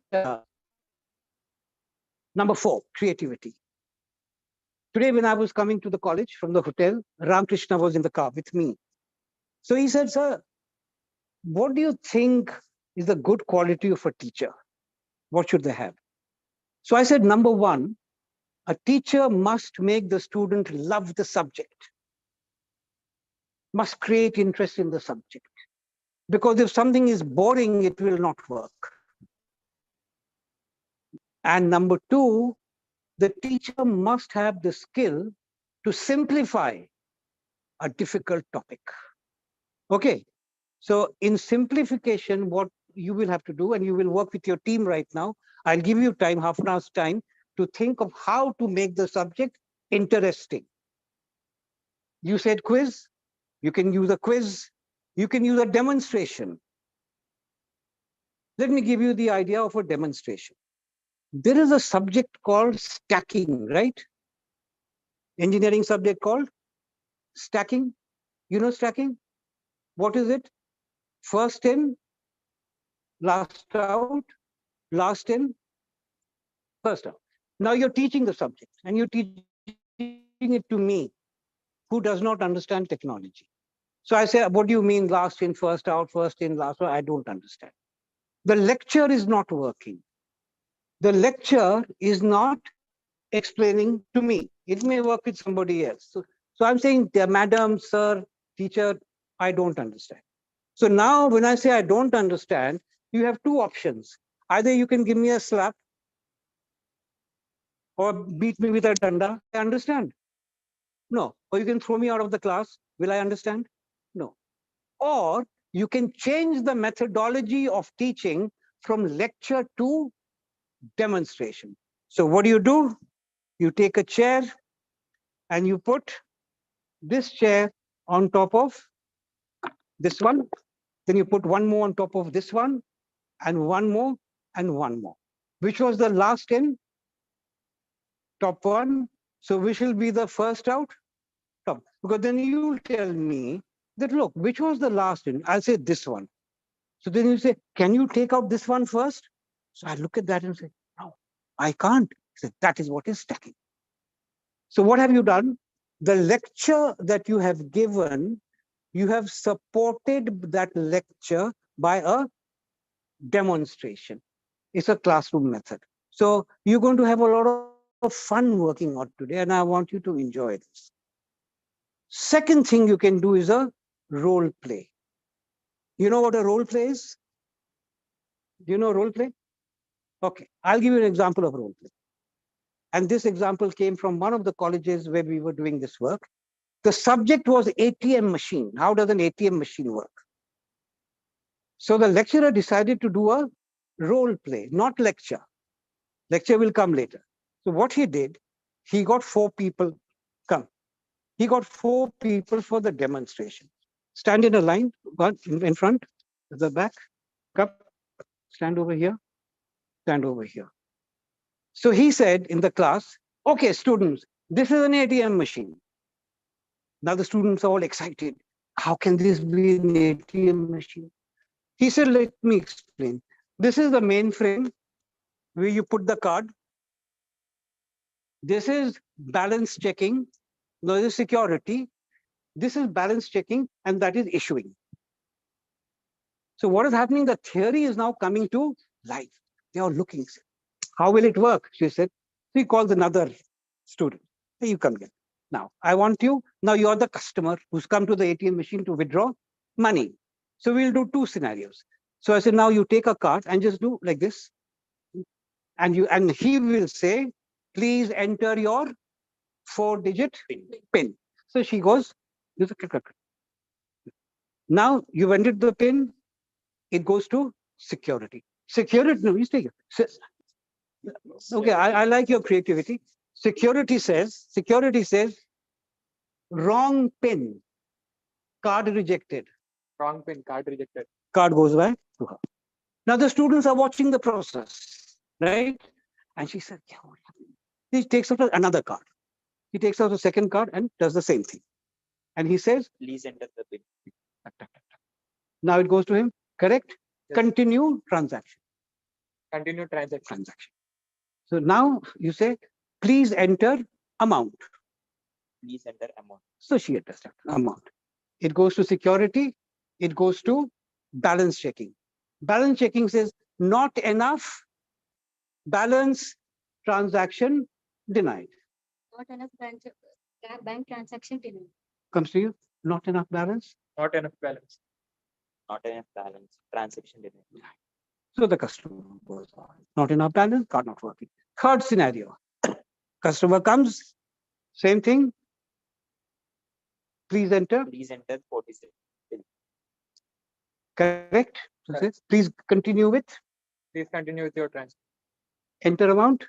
number 4, creativity. Today, when I was coming to the college from the hotel, Ram Krishna was in the car with me. So he said, sir, what do you think is the good quality of a teacher? What should they have? So I said, number 1, a teacher must make the student love the subject, must create interest in the subject. Because if something is boring, it will not work. And number 2, the teacher must have the skill to simplify a difficult topic. Okay. So in simplification, what you will have to do, and you will work with your team right now, I'll give you time, half an hour's time, to think of how to make the subject interesting. You said quiz, you can use a quiz, you can use a demonstration. Let me give you the idea of a demonstration. There is a subject called stacking, right? Engineering subject called stacking. You know stacking? What is it? First in, last out, last in, first out. Now you're teaching the subject and you're teaching it to me who does not understand technology. So I say, what do you mean last in, first out, first in, last out? I don't understand. The lecture is not working. The lecture is not explaining to me. It may work with somebody else. So I'm saying, madam, sir, teacher, I don't understand. So now when I say I don't understand, you have two options. Either you can give me a slap or beat me with a danda. I understand. No. Or you can throw me out of the class. Will I understand? No. Or you can change the methodology of teaching from lecture to demonstration. So what do? You take a chair and you put this chair on top of this one. Then you put one more on top of this one, and one more, and one more. Which was the last in? Top one. So which will be the first out? Top. Because then you'll tell me that, look, which was the last in? I'll say this one. So then you say, can you take out this one first? So I look at that and say, no, I can't. So that is what is stacking. So what have you done? The lecture that you have given, you have supported that lecture by a demonstration. It's a classroom method. So you're going to have a lot of fun working on today, and I want you to enjoy this. Second thing you can do is a role play. You know what a role play is? Do you know role play? Okay, I'll give you an example of role play. And this example came from one of the colleges where we were doing this work. The subject was ATM machine. How does an ATM machine work? So the lecturer decided to do a role play, not lecture. Lecture will come later. So what he did, he got 4 people come. He got 4 people for the demonstration. Stand in a line, one in front, the back, come, stand over here, stand over here. So he said in the class, okay, students, this is an ATM machine. Now the students are all excited. How can this be an ATM machine? He said, let me explain. This is the mainframe where you put the card. This is balance checking. No, this is security. This is balance checking, and that is issuing. So what is happening? The theory is now coming to life. They are looking. How will it work? She said. He calls another student. Hey, you come here. Now, I want you. Now you're the customer who's come to the ATM machine to withdraw money. So we'll do 2 scenarios. So I said, now you take a card and just do like this. And he will say, please enter your 4-digit PIN. So she goes, now you've entered the PIN, it goes to security. Security, no, you take it. Okay, I like your creativity. Security says, wrong PIN, card rejected. Wrong pin, card rejected. Card goes back to her. Now the students are watching the process, right? And she said, yeah, what happened? He takes out another card. He takes out a second card and does the same thing. And he says, Please enter the pin. now it goes to him, correct? Yes. Continue transaction. Continue transaction. So now you say, please enter amount. Please enter amount. So she enters that amount. It goes to security. It goes to balance checking. Balance checking says not enough balance, transaction denied. Not enough bank transaction denied. Comes to you, not enough balance. Not enough balance. Not enough balance. Transaction denied. So the customer goes on. Not enough balance, card not working. Third scenario, customer comes, same thing. Please enter. Please enter 46. Correct. So Correct. says, please continue with Please continue with your transaction. enter amount.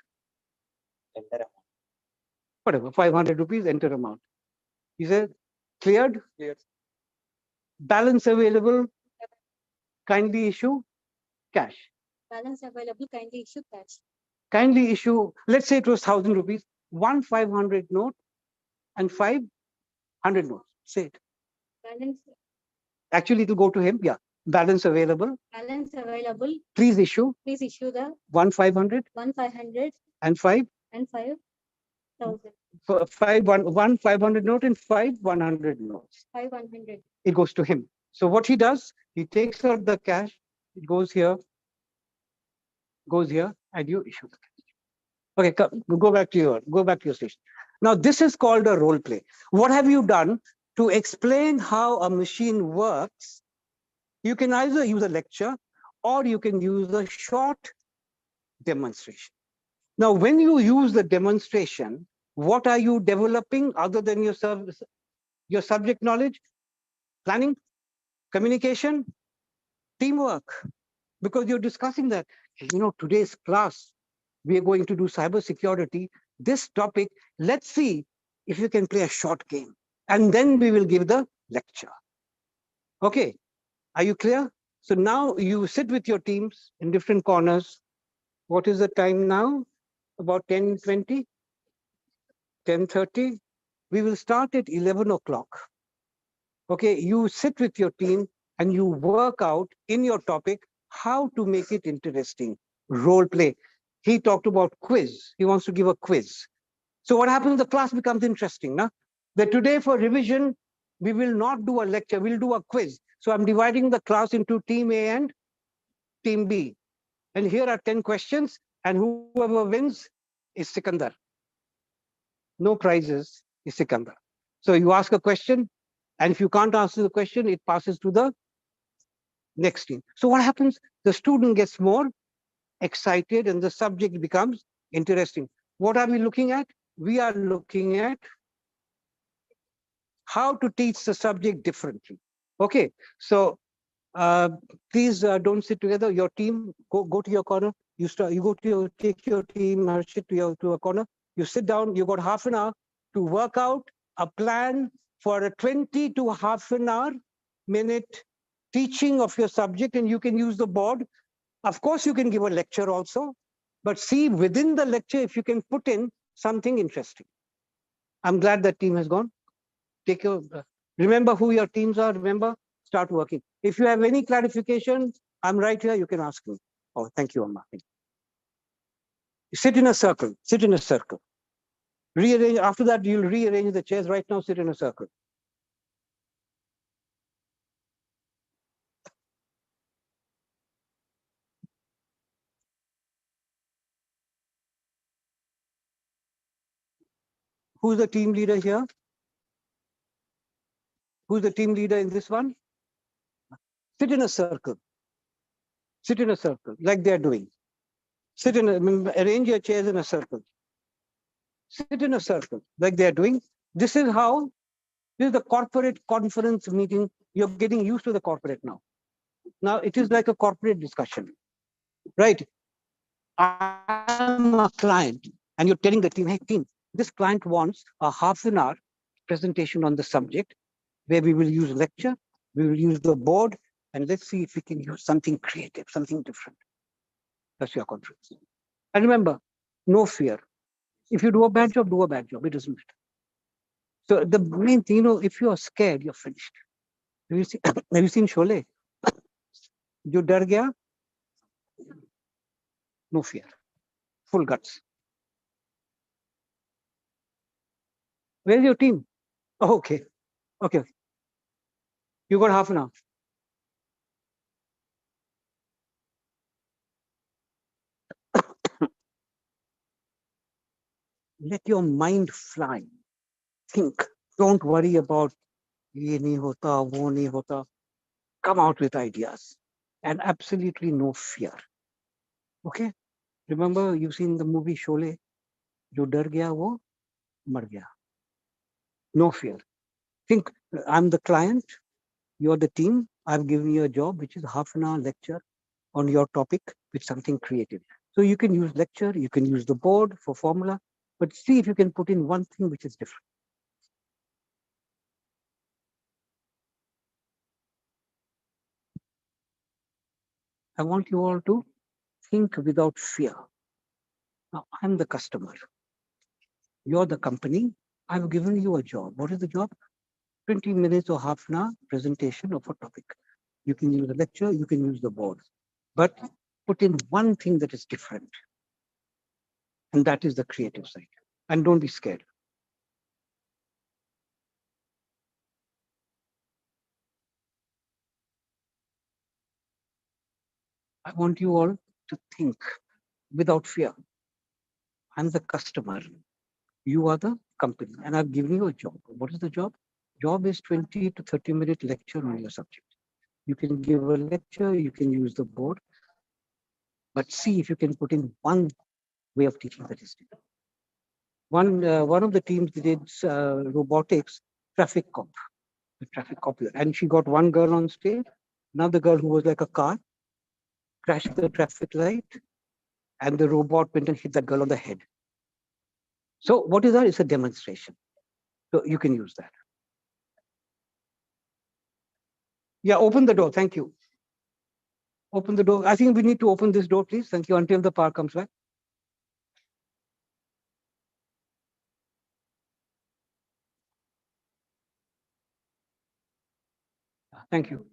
Enter amount. whatever, 500 rupees, enter amount. He said, cleared? Cleared. Balance available, kindly issue cash. Balance available, kindly issue cash. Kindly issue, let's say it was 1,000 rupees, one 500 note and 500 notes. Say it. Balance, Actually, it will go to him. Yeah. Balance available. balance available, Please issue please issue the one 500 one 500 and 5 and 5,000. one 500 note and 5 100 notes. 5,100. It goes to him. So what he does, he takes out the cash, it goes here, and you issue the cash. Okay, go back to your station. Now this is called a role play. What have you done to explain how a machine works? You can either use a lecture or you can use a short demonstration. Now, when you use the demonstration, what are you developing other than your subject knowledge? Planning, communication, teamwork, because you're discussing that. Today's class, we are going to do cybersecurity. This topic, let's see if you can play a short game. And then we will give the lecture. Okay, are you clear? So now you sit with your teams in different corners. What is the time now? About 10:20, 10:30. We will start at 11 o'clock. Okay, you sit with your team and you work out in your topic how to make it interesting. Role play. He talked about quiz. He wants to give a quiz. So what happens? The class becomes interesting. Now, that today for revision, we will not do a lecture. We'll do a quiz. So I'm dividing the class into team A and team B. And here are 10 questions. And whoever wins is Sikandar. No prizes is Sikandar. So you ask a question, and if you can't answer the question, it passes to the next team. So what happens? The student gets more excited and the subject becomes interesting. What are we looking at? We are looking at how to teach the subject differently. Okay, so please don't sit together. Your team, go to your corner. Take your team, Harshit, to a corner. You sit down. You got half an hour to work out a plan for a 20 to half an hour minute teaching of your subject, and you can use the board. Of course, you can give a lecture also, but see within the lecture if you can put in something interesting. I'm glad that team has gone. Remember who your teams are. Remember, start working. If you have any clarification, I'm right here. You can ask me. Oh, thank you, Amma. Sit in a circle. Sit in a circle. Rearrange. After that, you'll rearrange the chairs. Right now, sit in a circle. Who's the team leader here? Who's the team leader in this one? Sit in a circle. Sit in a circle, like they're doing. Arrange your chairs in a circle. Sit in a circle, like they're doing. This is the corporate conference meeting. You're getting used to the corporate now. Now it is like a corporate discussion, right? I'm a client and you're telling the team, hey team, this client wants a half an hour presentation on the subject where we will use lecture, we will use the board, and let's see if we can use something creative, something different. That's your conference. And remember, no fear. If you do a bad job, do a bad job. It doesn't matter. So the main thing, if you are scared, you're finished. Have you seen Sholay? Jo dar gaya, no fear. Full guts. Where's your team? Oh, okay. Okay. You got half an hour. Let your mind fly. Think. Don't worry about ye nahi hota, wo nahi hota. Come out with ideas. And absolutely no fear. Okay? Remember, you've seen the movie Sholay? Jo dar gaya, wo mar gaya. No fear. Think, I'm the client, you're the team. I've given you a job, which is half an hour lecture on your topic with something creative. So you can use lecture, you can use the board for formula, But see if you can put in one thing which is different. I want you all to think without fear. Now, I'm the customer. You're the company. I've given you a job. What is the job? 20 minutes or half an hour presentation of a topic. You can use a lecture, you can use the board, but put in one thing that is different. And that is the creative side. And don't be scared. I want you all to think without fear. I'm the customer. You are the company, and I've given you a job. What is the job? Job is 20 to 30-minute lecture on your subject. You can give a lecture, you can use the board, but see if you can put in one way of teaching that is different. One of the teams did robotics, traffic cop, the traffic cop, and she got one girl on stage, another girl who was like a car, crashed the traffic light, and the robot went and hit that girl on the head. So what is that? It's a demonstration. So you can use that. Yeah, open the door. Thank you. Open the door. I think we need to open this door, please. Thank you, until the power comes back. Thank you.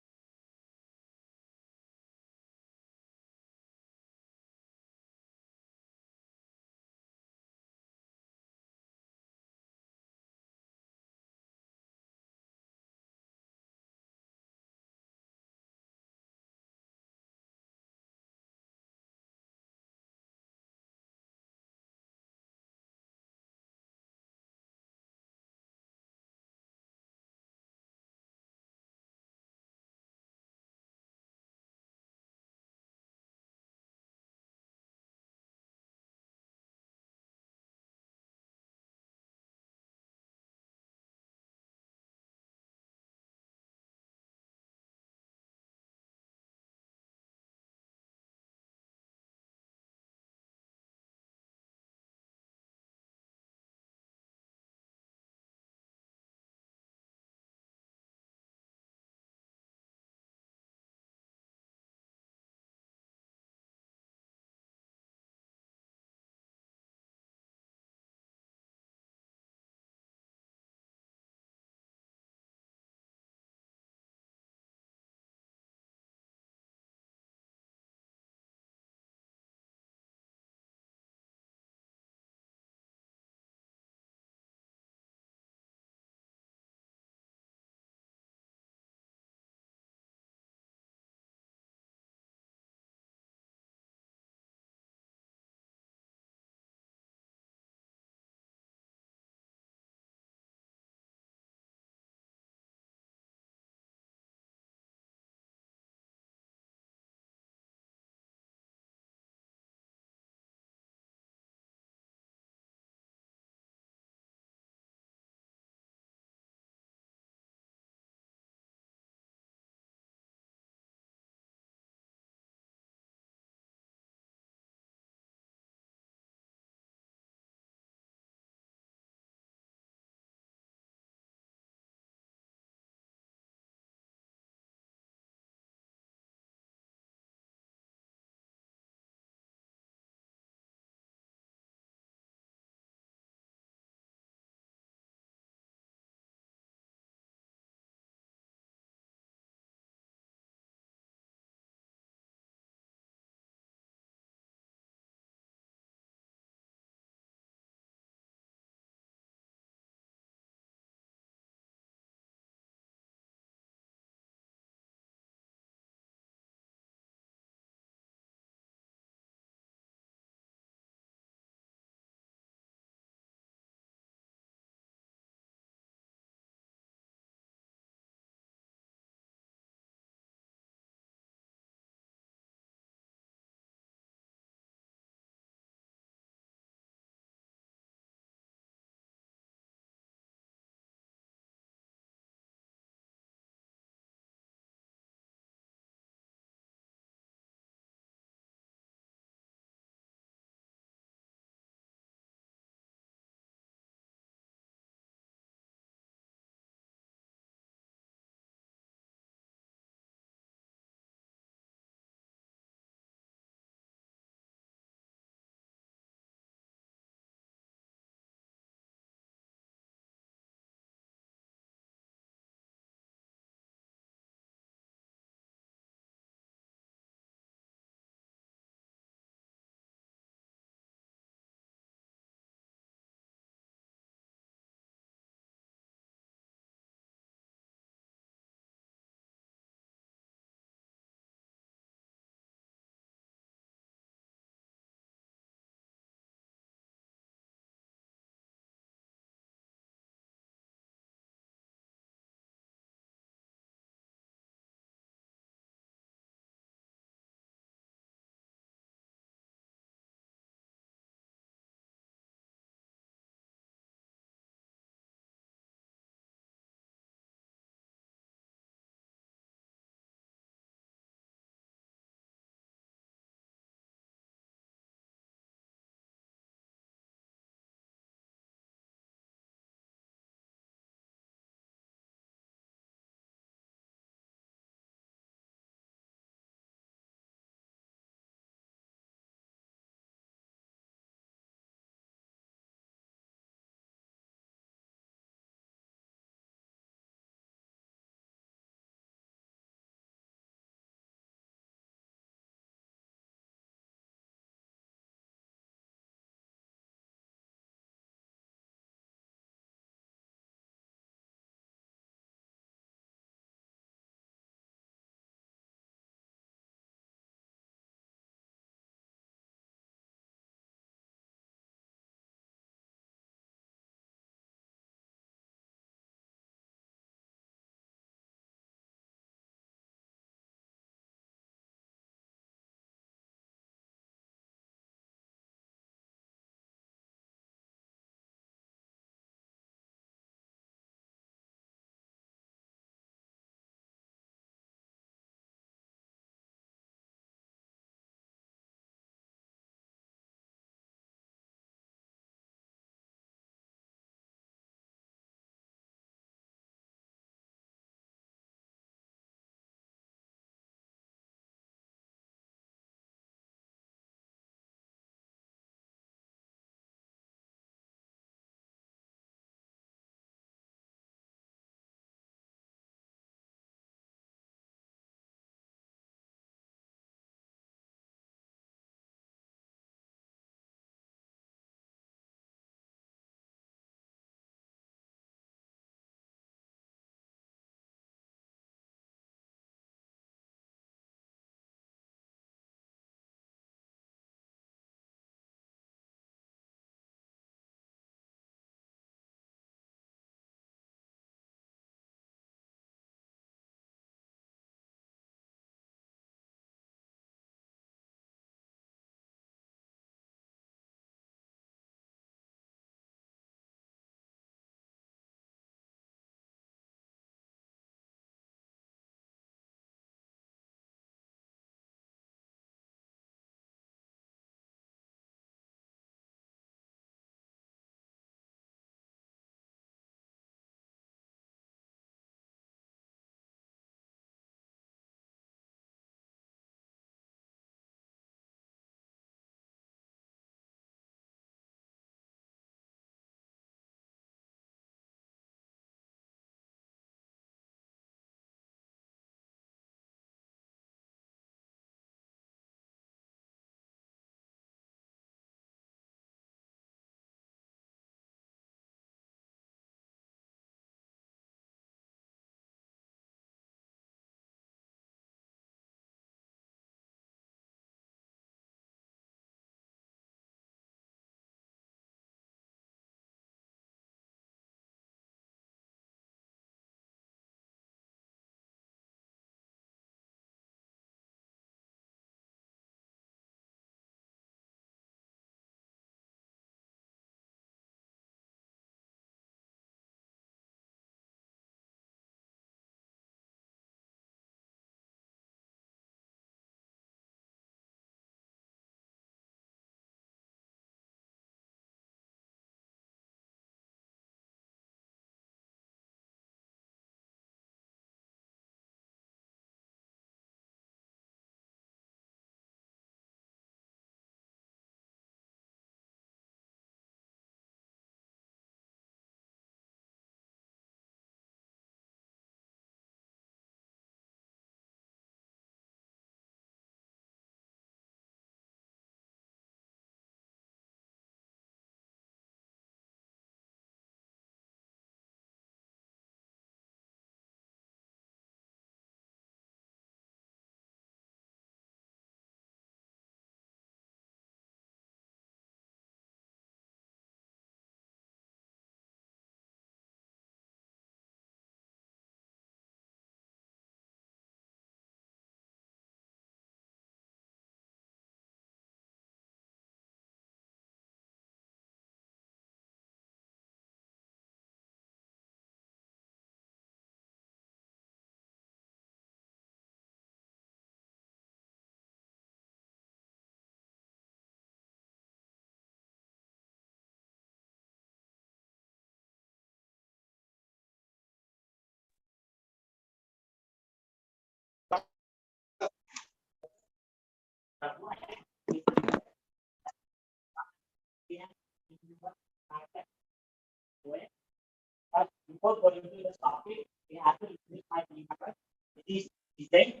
before going to the topic, we have to introduce my team member. This is Vijay,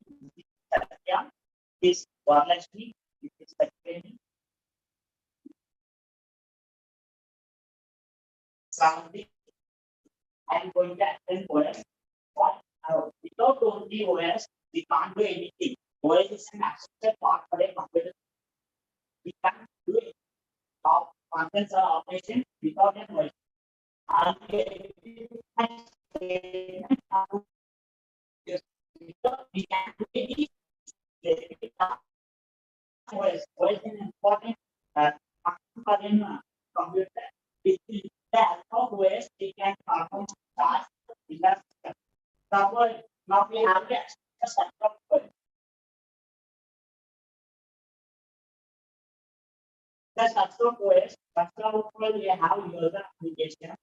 this is Satya, this is Varlakshmi, this is Sakshini, Samdi. I am going to explain OS. Without only OS, we can't do anything. OS is an essential part for a computer. We can't do it. Functions or operation without an OS. We can do any OS. OS is an important function for a computer. With the help of OS, we can perform tasks in the system. Suppose now we have the set of OS. The structure of OS, we have user application.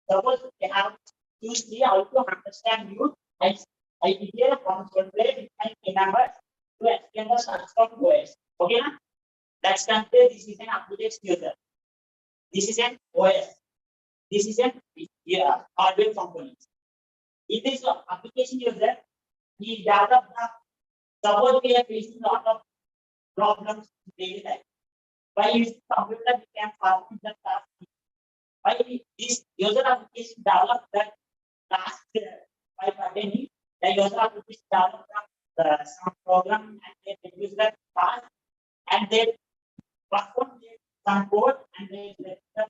Suppose we have to see how to understand you. I prepare a console play with my team members to explain the structure of OS. Okay, na? Let's consider this is an application user. This is an OS. This is an hardware component. It is an application user. He developed the. Suppose we are facing a lot of problems in daily life. By using computer, we can perform the task. By this user application developed that task by pertaining the user application developed some program and they produce that task and they perform some code and they return the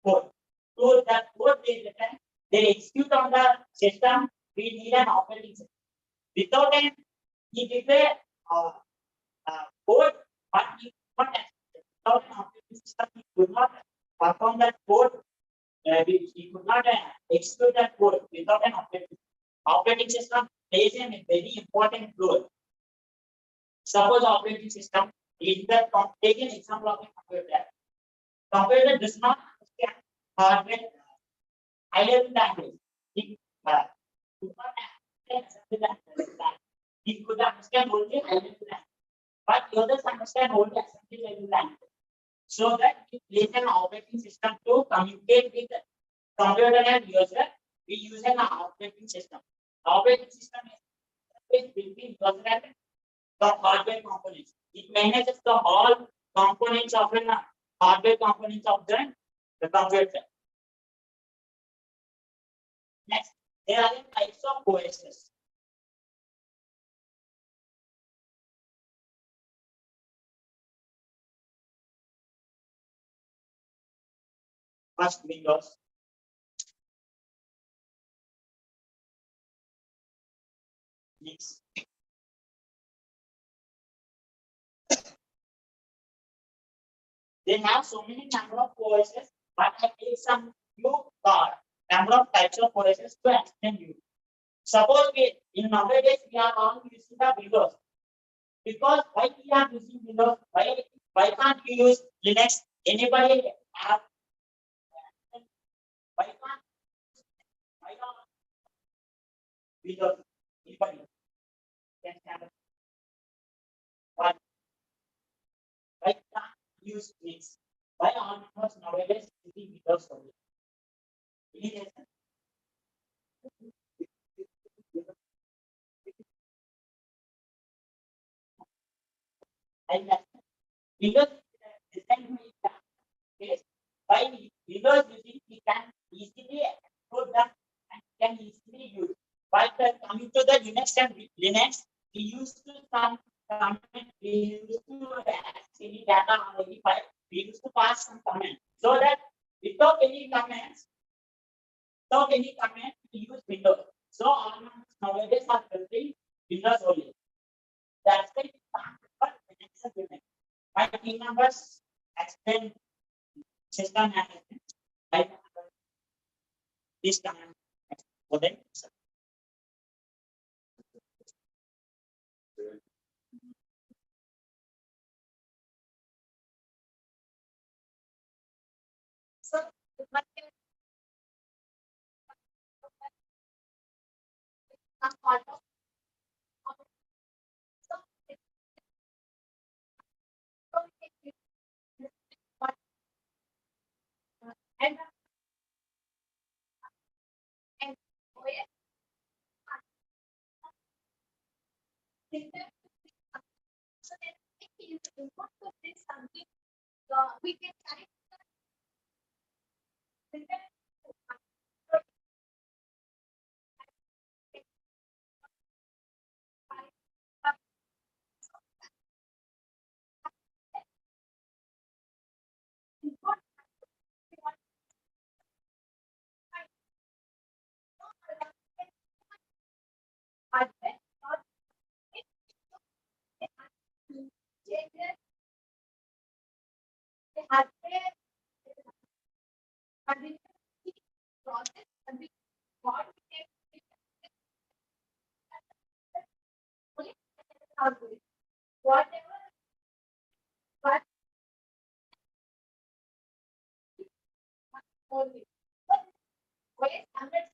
code. So that code they return, they execute on the system. We need an operating system. Without an he prepare code, but he could not without an operating system, he could not perform that code. He could not execute that code without an operating system plays a very important role. Suppose operating system is the take an example of a computer. Computer does not understand hardware high level language. It could not understand language. It could understand only high level language, but others understand only assembly level language. So that it plays an operating system to communicate with the computer and user. We use an operating system. Operating system is between user and the hardware components. It manages the all components of an hardware components of the computer. Next, there are types of OSs. First, Windows. Yes. They have so many number of OSs, but I take some few number of types of OSs to explain you. Suppose in nowadays we are all using the Windows. Because why we are using Windows? Why can't you use Linux? Anybody have? Why can't? Why not Windows? Anybody can have why? Why can't use Linux? Why all members nowadays using Windows only? Any reason? And Windows design is by Windows using we can easily export them and can easily use. But coming to the Linux and Linux, we used to some comment, we used to any data on any file, we used to pass some comment. So that without any comments, we use Windows. So all nowadays are building Windows only. That's the Linux. My team members explain system management. Please come and for them. So, what can some part of so it- so what and where so then if you want to say something we can connect whatever but only but where understand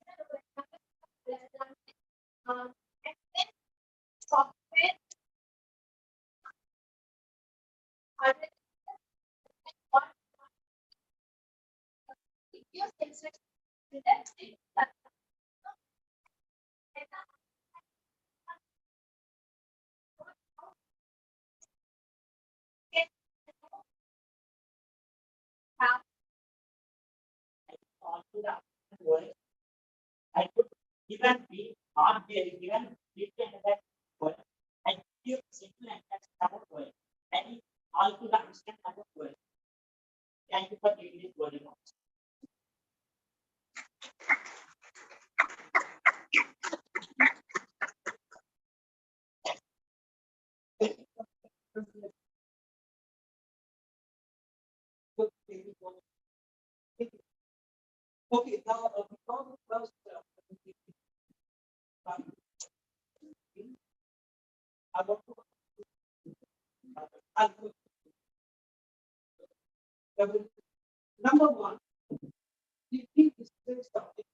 and then software other what your sensor that's it. On to the word. I could even be not there, even different that word. I give simple and that's another word. And all to the understand another word. Thank you for giving this word. Okay, now because of first I want to I'll put- number one, you keep this topic.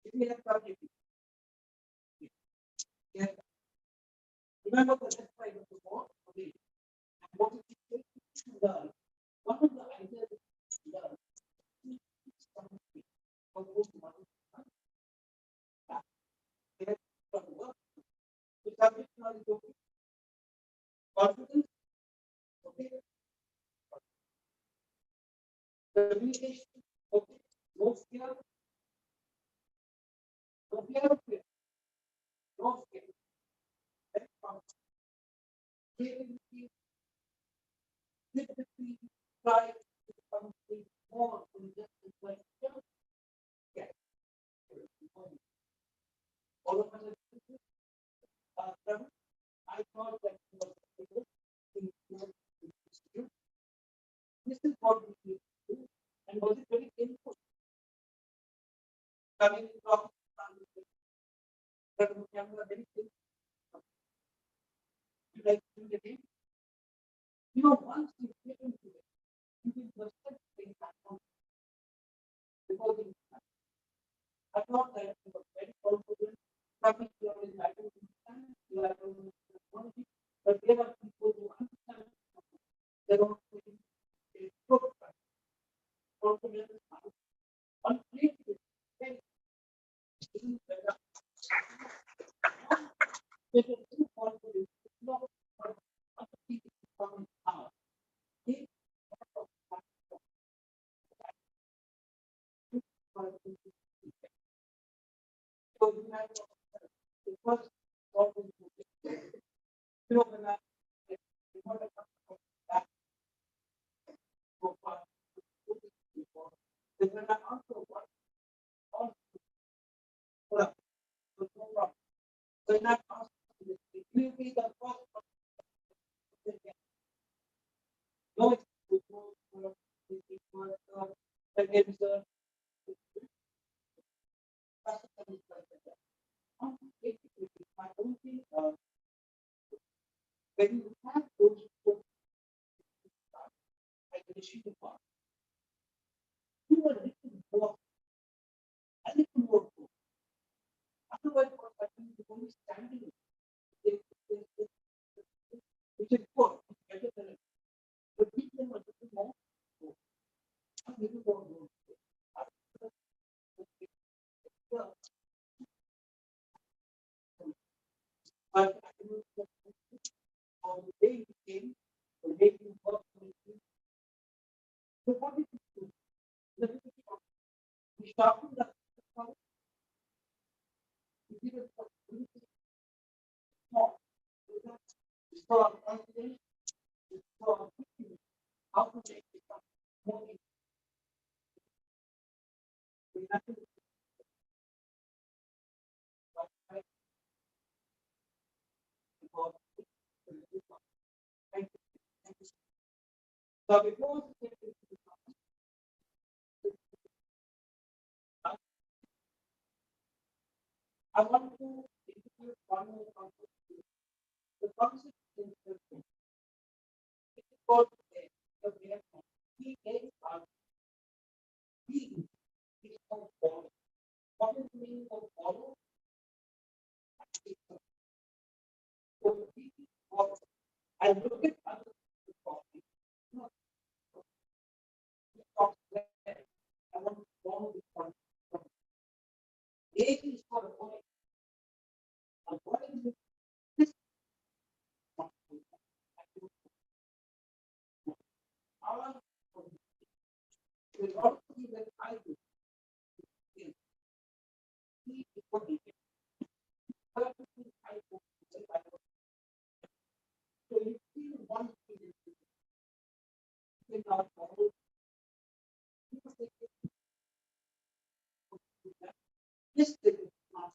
If we have topic, yeah. Remember the left side of the board, okay. And what is it to learn? One of the ideas is to learn. The subject matter is okay. Confidence, okay. Communication, okay. No fear. No fear of fear. No fear. That's confidence. Creativity, sympathy, pride, something more than just a question. Yeah. All of us I thought that it was able to institute. This is what we need to do, and was it very painful? Coming from that we have a very painful. You like to do the game? You know, once you get into it, you will just things happen because I thought that it was very confident. Coming to your I don't understand, you are don't understand, but there are people who understand. They don't think it's good. Confidence is complete with very better. It is too confident. It's not other people coming out. They so you have the first problem you know when I want to come back so far then when I also want also the problem. When I ask you, it will be the first no it's against the when you have those books, like the sheet of art, you are a little more, a little more. Otherwise, what happens is only standing. It's a good, better than it. But we can a little more. A little more. But on the day you came, the day you worked with me, so what did you do? You sharpened up the power. You did it for small. You saw confidence. You saw how to make it more. We have to Thank you. Thank you. So before we get into the topic, I want to introduce one more concept. The concept is interesting. It's called the reaction. He are being is called follow. What is the meaning of follow? So we follow. I look at other people's talking. No, talk there. I want to follow this concept. A is for a boy. And what is it? This our will also be that I do. He is what he is. Perfectly I do. So you feel one thing is not follow. This thing is not.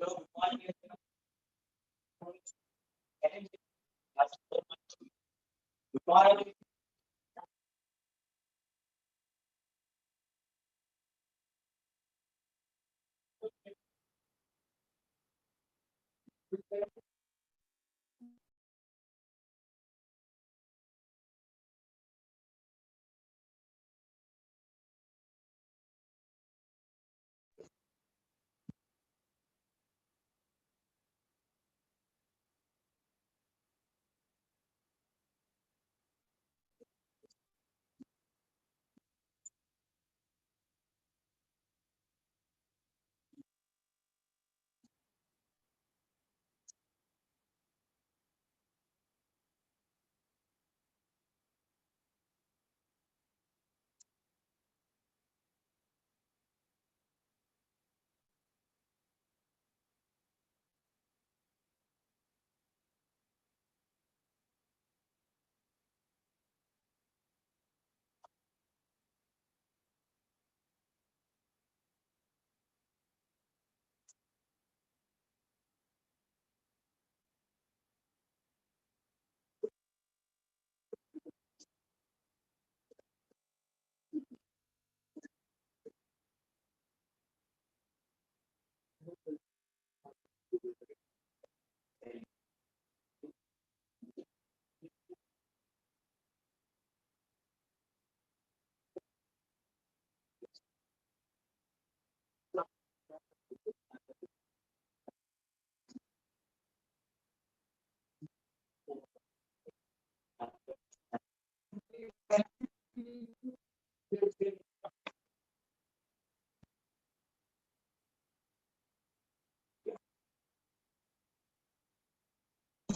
So one is that's so much. Before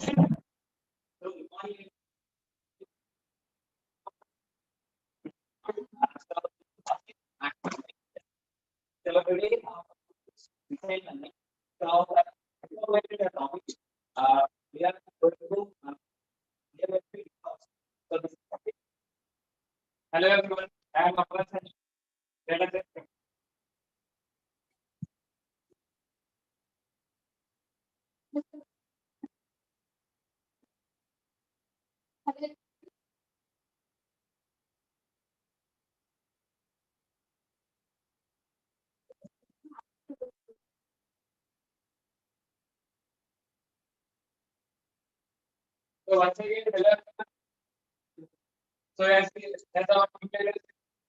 So, good morning. So today, design learning. So, the topic, we are going to we are going to discuss. So, this topic. Hello everyone, I am Abbas and let us get so once again, hello everyone. So as our computer,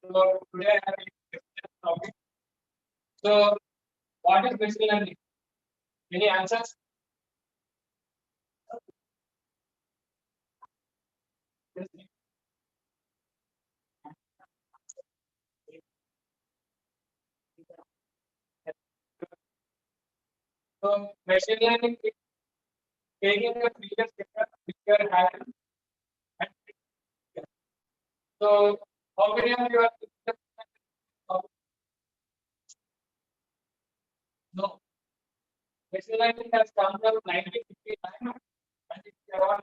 so today I have a discussion topic. So what is machine learning? Any answers? So machine learning is taking the previous data which you are having and so how many of you are no machine learning has come from 1959 and it's around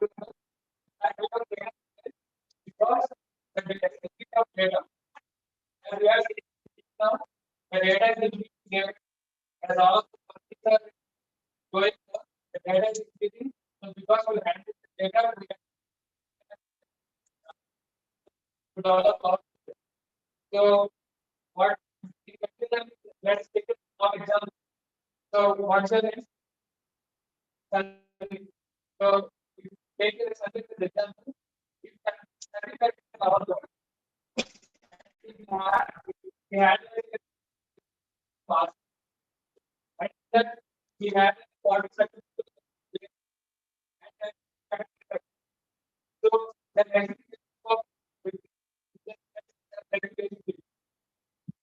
because the density of data as we are seeing now the data is being given as all of the companies are going the data is increasing so because we handle the data we can develop our so what let's take a small example. So what's your name? Sandeep. So if you take the Sandeep as example, if Sandeep had our job, we had a past, and that we had a 40 seconds so the next of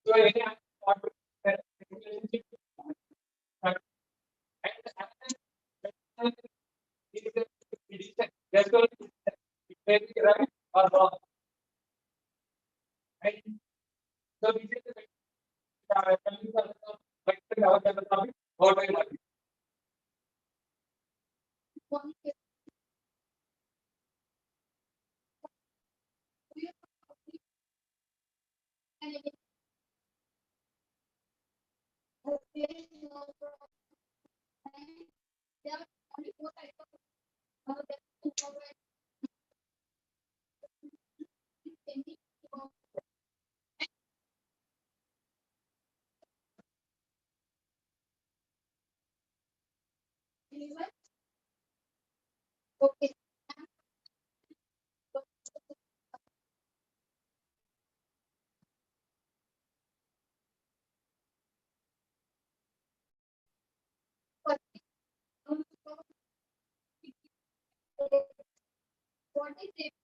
so any relationship and is a prediction. That's going to it may be right or wrong. Right? So this is the coming for the topic. What I like. Okay. What is it?